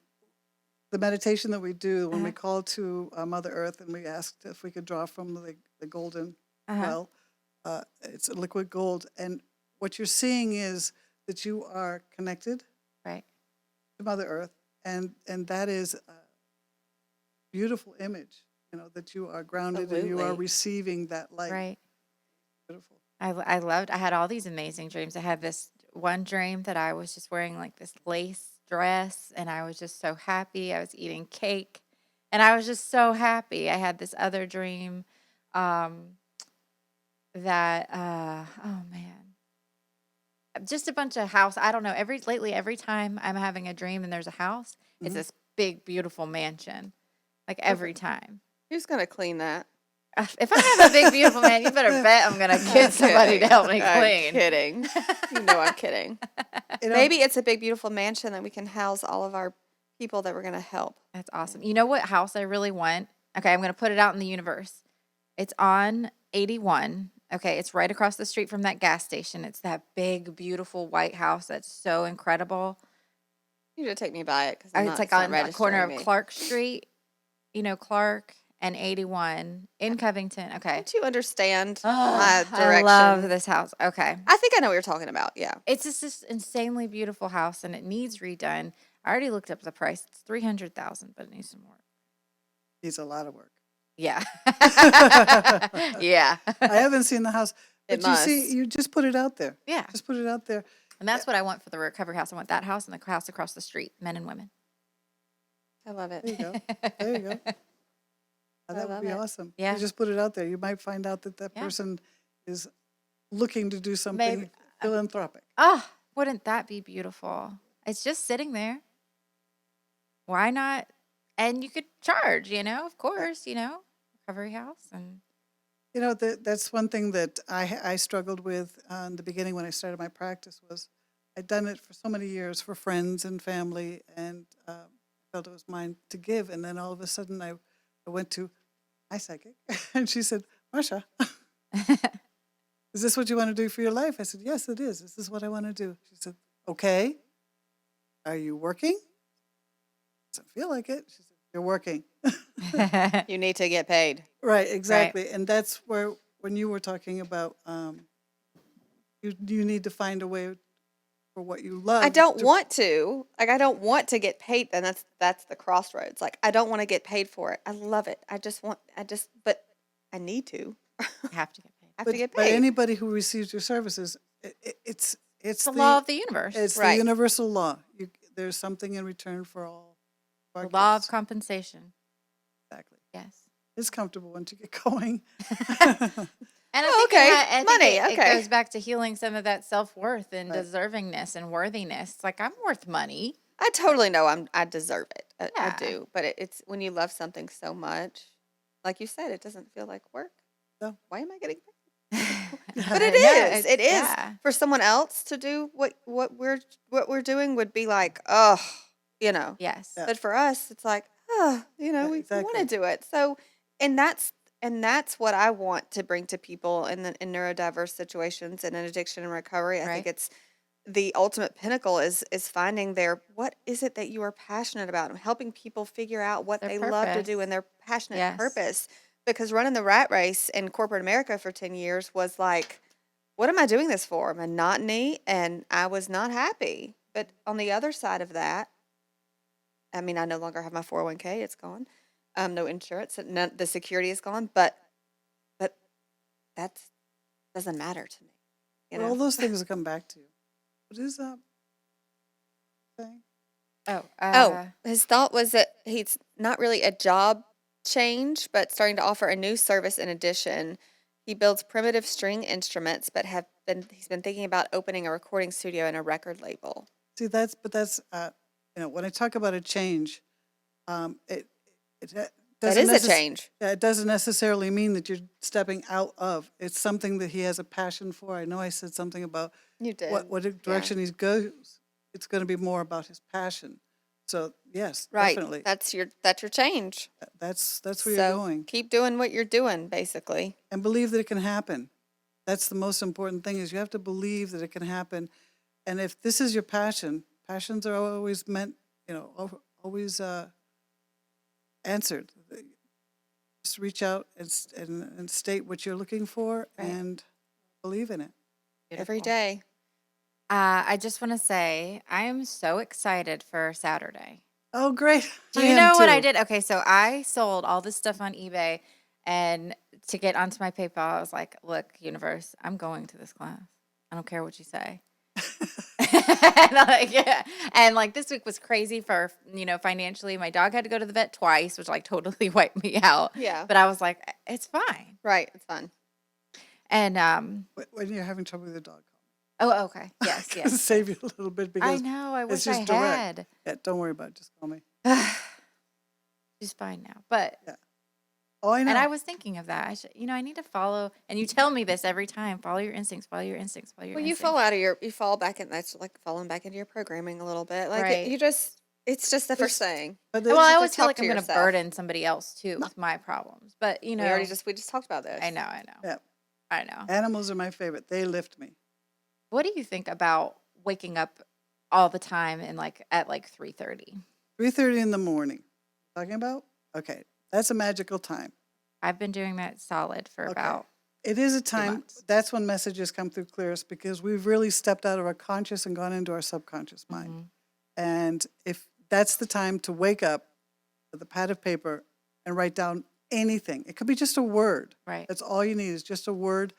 the meditation that we do when we uh-huh, call to Mother Earth and we asked if we could draw from the golden uh-huh, well, it's a liquid gold. And what you're seeing is that you are connected right, to Mother Earth, and that is a beautiful image. That you are grounded and you are Absolutely. receiving that light. right. Beautiful. I had all these amazing dreams. I had this one dream that I was just wearing like this lace dress and I was just so happy. I was eating cake and I was just so happy. I had this other dream um, that, oh man, just a bunch of house. I don't know. Every time I'm having a dream and there's a house, it's Hmm. this big, beautiful mansion, like every Perfect. time. Who's going to clean that? If I have a big, beautiful man, you better bet I'm gonna get somebody to help me I'm clean. kidding. You know I'm kidding. You know, Maybe it's a big, beautiful mansion that we can house all of our people that we're going to help. That's awesome. You know what house I really want? Okay, I'm gonna put it out in the universe. It's on 81. Okay, it's right across the street from that gas station. It's that big, beautiful white house that's so incredible. You need to take me by it because It's like it's not on the corner registering of me. Clark Street, Clark and 81 in Covington. Okay. Don't you understand Oh, my I love direction? this house. Okay. I think I know what you're talking about. Yeah. It's just this insanely beautiful house and it needs redone. I already looked up the price. It's 300,000, but it needs some work. needs a lot of work. Yeah. Yeah. I haven't seen the house, It but you see, must. you just put it out there. Yeah. Just put it out there. And that's what I want for the recovery house. I want that house and the house across the street, men and women. I love There it. you go. There you go. I That would love be it. awesome. Yeah. You just put it out there. You might find out that Yeah. person is looking to do something Maybe- philanthropic. Oh, wouldn't that be beautiful? It's just sitting there. Why not? And you could charge, of course, recovery house. And You know, that's one thing that I struggled with in the beginning when I started my practice was I'd done it for so many years for friends and family, and I felt it was mine to give. And then all of a sudden I went to my psychic, and she said, Marsha, is this what you want to do for your life? I said, yes, it is. This is what I want to do. She said, okay. Are you working? Doesn't feel like it. She said, you're working. You need to get paid. Right, exactly. And that's where, when you were talking about, you need to find a way for what you love. I don't want to. Like, I don't want to get paid. And that's the crossroads. Like, I don't want to get paid for it. I love it. But I need to. have to get paid. I have to get But paid. anybody who receives your services, it's It's the law of the universe. it's the Right. universal law. There's something in return for all. The our law of gifts. compensation. Exactly. Yes. It's comfortable once you get going. And I Oh, think, okay. I think Money, it okay. goes back to healing some of that self-worth and Right. deservingness and worthiness. It's like, I'm worth money. I totally know I deserve it. I Yeah. do. But it's when you love something so much, like you said, it doesn't feel like work. No. Why am I getting paid? But But it is. It is. Yeah. For someone else to do what we're doing would be like, oh, Yes. Yeah. But for us, it's like, oh, we want exactly. to do it. So, and that's what I want to bring to people in neurodiverse situations and in addiction and recovery. I think Right. it's the ultimate pinnacle is finding what is it that you are passionate about and helping people figure out what Their they love to do purpose. and their passionate Yes. purpose. Because running the rat race in corporate America for 10 years was like, what am I doing this for? Monotony, and I was not happy. But on the other side of that, I mean, I no longer have my 401k; it's gone. No insurance, the security is gone. But that doesn't matter to me. But all those things will come back to you. What is that thing? Oh, His thought was that he's not really a job change, but starting to offer a new service in addition. He builds primitive string instruments, but he's been thinking about opening a recording studio and a record label. See, that's when I talk about a change, it That doesn't is a change. It doesn't necessarily mean that you're stepping out of. It's something that he has a passion for. I know I said something about You did. what direction he goes. It's going to be more about his passion. So yes, Right. definitely. That's your change. That's where So you're going, keep doing what you're doing, basically. and believe that it can happen. That's the most important thing, is you have to believe that it can happen. And if this is your passion, passions are always meant, always answered. Just reach out and state what you're looking for, Right. and believe in it. Every beautiful. day. I just want to say I am so excited for Saturday. Oh, great. Do I you am know what I too. did? Okay, so I sold all this stuff on eBay, and to get onto my PayPal, I was like, "Look, universe, I'm going to this class. I don't care what you say." And this week was crazy for financially. My dog had to go to the vet twice, which totally wiped me out. Yeah. But I was like, it's fine. Right. It's fun. And When you're having trouble with the dog, oh, okay, yes, call me. yes. Save you a little bit, I because know. I it's wish I just direct. had. Yeah, don't worry about it. Just call me. She's fine now, but Yeah. Oh, I And know. I was thinking of that. I should, I need to follow, and you tell me this every time, follow your instincts, follow your instincts, follow your Well, instincts. you fall back in, that's like falling back into your programming a little bit. Like Right. it's just the first It's, thing. but Well, You I just it's, have always to feel talk like to I'm going to yourself. burden somebody else too no, with my problems. But, We just talked about I this. know, I know, yeah, I know. animals are my favorite. They lift me. What do you think about waking up all the time and like at like 3:30? 3:30 in the morning. Talking about? Okay, that's a magical time. I've been doing that solid for Okay. about It is a 2 time, months. that's when messages come through clearest because we've really stepped out of our conscious and gone into our subconscious mind. Mhm. And if that's the time to wake up with a pad of paper and write down anything, it could be just a word. Right. That's all you need is just a word.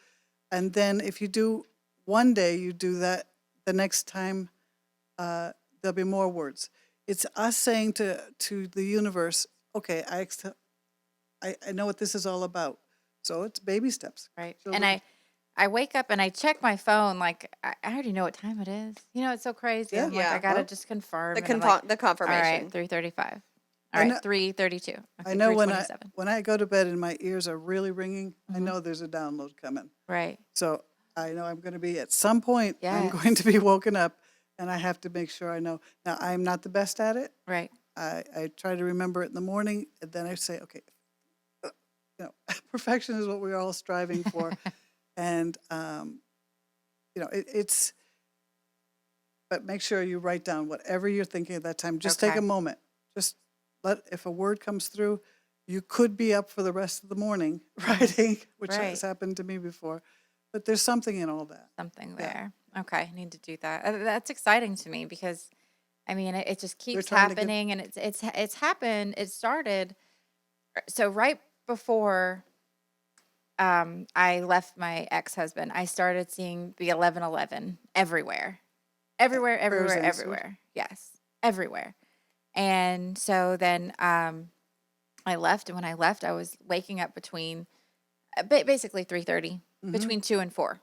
And then if you do one day, you do that the next time, there'll be more words. It's us saying to the universe, okay, I know what this is all about. So it's baby steps. Right. So And I wake up and I check my phone like I already know what time it is. It's so crazy. yeah, I'm like I Yeah. got to well, just confirm The and I'm like the all right, confirmation. 3:35. All I right, know 3:32. I Okay, know 3:27. when I go to bed and my ears are really ringing, I Mhm. know there's a download coming. Right. So I know I'm going to be at some point. I'm going Yes. to be woken up, and I have to make sure I know. Now I'm not the best at it. Right. I try to remember it in the morning, and then I say, okay, perfection is what we're all striving for, and it's. But make sure you write down whatever you're thinking at that time. Just take Okay. a moment. Just if a word comes through, you could be up for the rest of the morning writing, which Right. has happened to me before. But there's something in all that. Something Yeah. there. Okay, I need to do that. That's exciting to me because I mean, it just They're keeps trying to get happening and it's happened. It started so right before I left my ex-husband, I started seeing the 1111 everywhere. Everywhere, prayers everywhere, answered. everywhere. Yes, everywhere. And so then I left, and when I left, I was waking up between basically 3:30, Mm-hmm. between 2 and 4.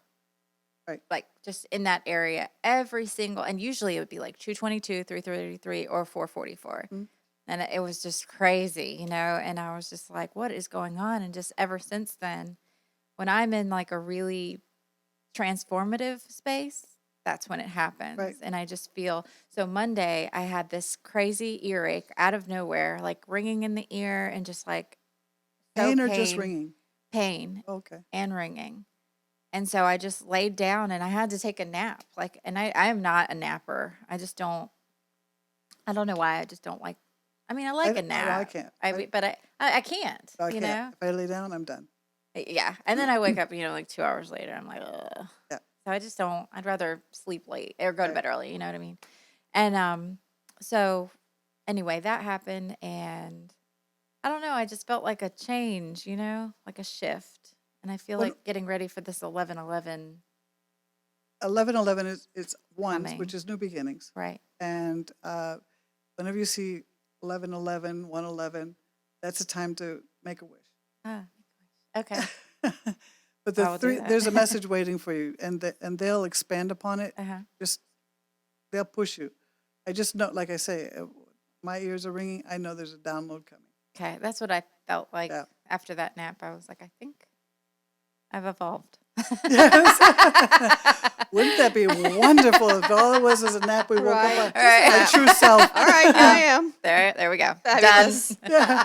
Right. Like just in that area every single, and usually it would be like 2:22, 3:33 or 4:44. Mm-hmm. And it was just crazy, and I was just like, what is going on? And just ever since then, when I'm in like a really transformative space, that's when it happens. Right. And I just feel so Monday, I had this crazy earache out of nowhere, like ringing in the ear and just like so Pain or just ringing? pain Okay. and ringing. And so I just laid down and I had to take a nap. Like, and I am not a napper. I don't know why. I just don't like, I mean, I like a Well, I nap. can't. But I can't, I can't. If I lay down, I'm done. Yeah. And then I wake up, like 2 hours later. I'm like, ugh. Yeah. So I just don't, I'd rather sleep late or go to Right. bed early. You know what I mean? And so anyway, that happened. And I don't know. I just felt like a change, like a shift. And I feel When like getting ready for this 11:11 11:11 is it's ones, coming. which is new beginnings, Right. and whenever you see 11:11, 111, that's a time to make a wish. Ah, okay. But I will do that. there's a message waiting for you, and they'll expand upon it. Uh-huh. Just they'll push you. I just know, like I say, my ears are ringing. I know there's a download coming. Okay. That's what I felt like Yeah. after that nap. I was like, I think I've evolved. Yes. Wouldn't that be wonderful if all it was a nap we woke Right. up All right. on my true self? All right, here I am. There we go. Fabulous. Done. Yeah.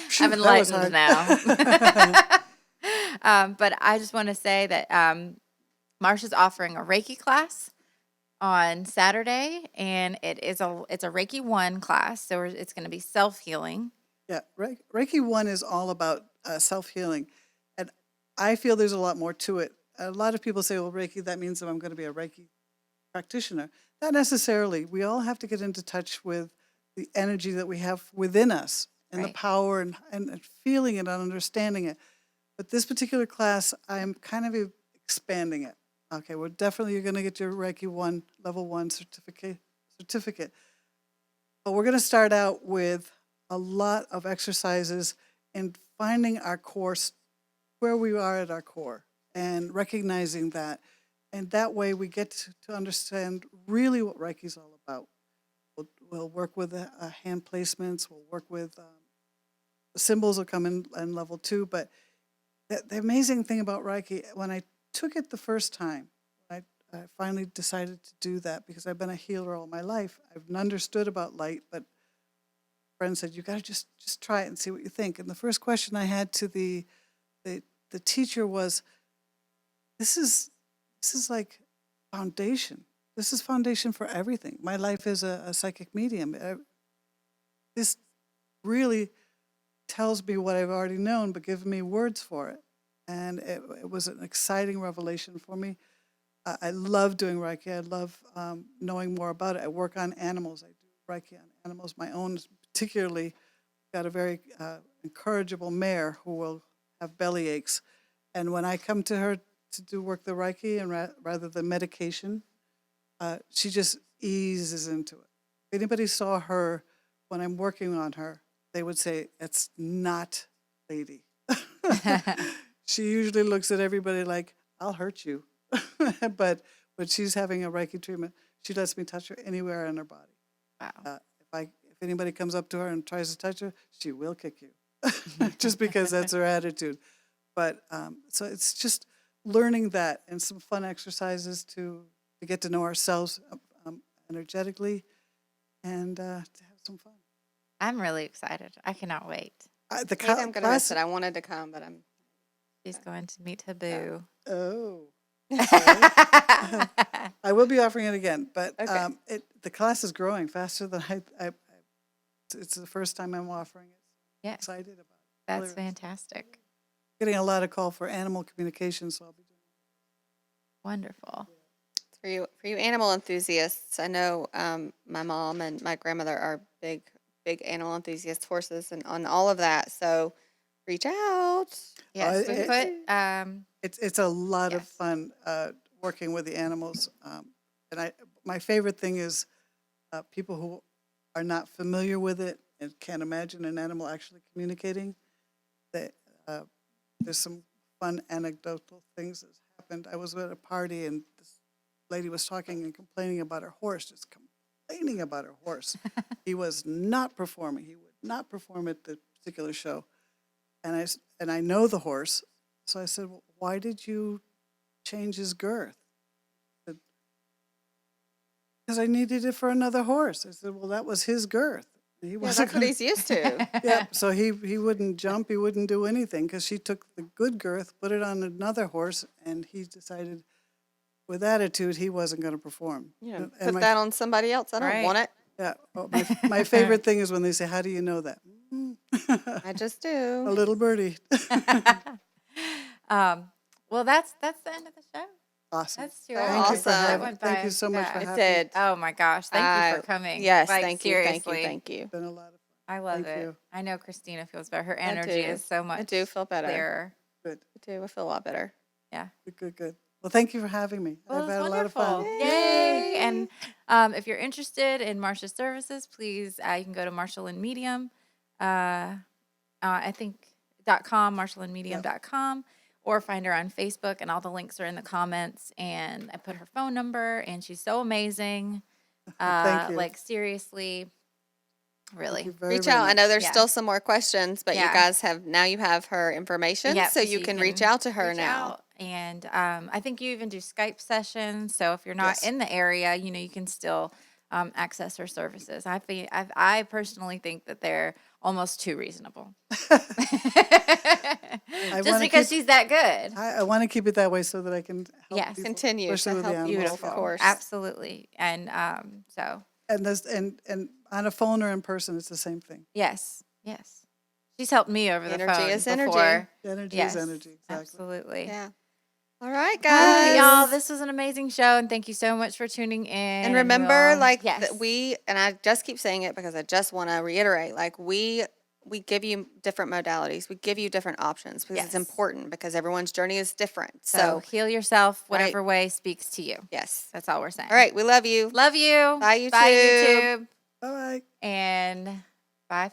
Phew, I'm that was enlightened hard. now. But I just want to say that Marsha's offering a Reiki class on Saturday, and it's a Reiki 1 class, so it's going to be self-healing. Yeah, Reiki 1 is all about self-healing. And I feel there's a lot more to it. A lot of people say, well, Reiki, that means that I'm going to be a Reiki practitioner. Not necessarily. We all have to get into touch with the energy that we have within us and the Right. power and feeling it and understanding it. But this particular class, I'm kind of expanding it. Okay, well, definitely you're going to get your Reiki 1, level 1 certificate. But we're going to start out with a lot of exercises and finding our core, where we are at our core, and recognizing that. And that way we get to understand really what Reiki's all about. We'll work with hand placements. We'll work with symbols will come in level 2. But the amazing thing about Reiki, when I took it the first time, I finally decided to do that because I've been a healer all my life. I've understood about light, but a friend said, you got to just try it and see what you think. And the first question I had to the teacher was, this is like foundation. This is foundation for everything. My life is a psychic medium. This really tells me what I've already known, but gives me words for it. And it was an exciting revelation for me. I love doing Reiki. I love knowing more about it. I work on animals. I do Reiki on animals. My own, particularly, got a very incorrigible mare who will have belly aches. And when I come to her to do work the Reiki and rather than medication, she just eases into it. If anybody saw her when I'm working on her, they would say, it's not lady. She usually looks at everybody like, I'll hurt you. But when she's having a Reiki treatment, she lets me touch her anywhere in her body. Wow. If anybody comes up to her and tries to touch her, she will kick you, just because that's her attitude. But so it's just learning that and some fun exercises to get to know ourselves energetically and to have some fun. I'm really excited. I cannot wait. The Maybe I'm going to miss class. it. I wanted to come, but I'm. She's going to meet Taboo. Oh. I will be offering it again, but Okay. the class is growing faster than I it's the first time I'm offering it. Yes, Excited about it. that's Really fantastic. getting a lot of call for animal communication, so I'll be doing Wonderful. For you animal enthusiasts, I know my mom and my grandmother are big animal enthusiasts, horses and on all of that. So reach out. Yes, we it- put it's a lot of Yes. fun working with the animals, and my favorite thing is people who are not familiar with it and can't imagine an animal actually communicating. That there's some fun anecdotal things that happened. I was at a party and this lady was talking and complaining about her horse, just complaining about her horse. He was not performing. He would not perform at the particular show. And I know the horse, so I said, well, why did you change his girth? Because I needed it for another horse. I said, well, that was his girth. He Yeah, wasn't that's what he's used to. Yep. So he wouldn't jump. He wouldn't do anything because she took the good girth, put it on another horse, and he decided, with attitude, he wasn't going to perform. Yeah, And put my, that on somebody else. I don't Right. want it. yeah. Oh, my favorite thing is when they say, "How do you know that?" I just A do. little birdie. Well, that's the end of the show. Awesome. That's too So Thank you for awesome. having. That went Thank by you so much for fast. It having me. did. Oh my gosh! Thank you for coming. Yes, Like, thank you, seriously. thank you. It's been a lot of fun. I love Thank it. you. I know Christina feels better. Her I energy do. is so much I do feel better. clearer. Good. I do. I feel a lot better. Yeah. Good. Well, thank you for having me. Well, I've it's had a lot of fun. wonderful. Yay! And if you're interested in Marsha's services, please, you can go to Marshall and Medium. I think .com, marshallandmedium.com, or find her on Facebook, and all the links are in the comments. And I put her phone number, and she's so amazing. Thank you. Like, seriously, really. Thank you very, Reach very out. I much. know there's Yeah. still some more questions, but you Yeah. guys you have her information, Yep, so you can reach out to her reach now. out. And I think you even do Skype sessions. So if you're not Yes. in the area, you can still access her services. I personally think that they're almost too reasonable. Just wanna because keep- she's that good. I want to keep it that way so that I can help Yes. people, Continue to especially with the help you, animals. of course. Absolutely. And so, And this and on a phone or in person, it's the same thing. yes. She's helped me over the Energy phone is energy. before. Energy Yes, is energy. Exactly. absolutely. Yeah. All right, All right, guys. y'all. This was an amazing show, and thank you so much for tuning in. And remember, we'll- yes. that and I just keep saying it because I just want to reiterate, we give you different modalities. We give you different options because it's Yes. important because everyone's journey is different. So So, heal yourself, Right. whatever way speaks to you. yes. That's all we're saying. All right. We love you. Love you. Bye, YouTube. Bye, YouTube. Bye. And bye.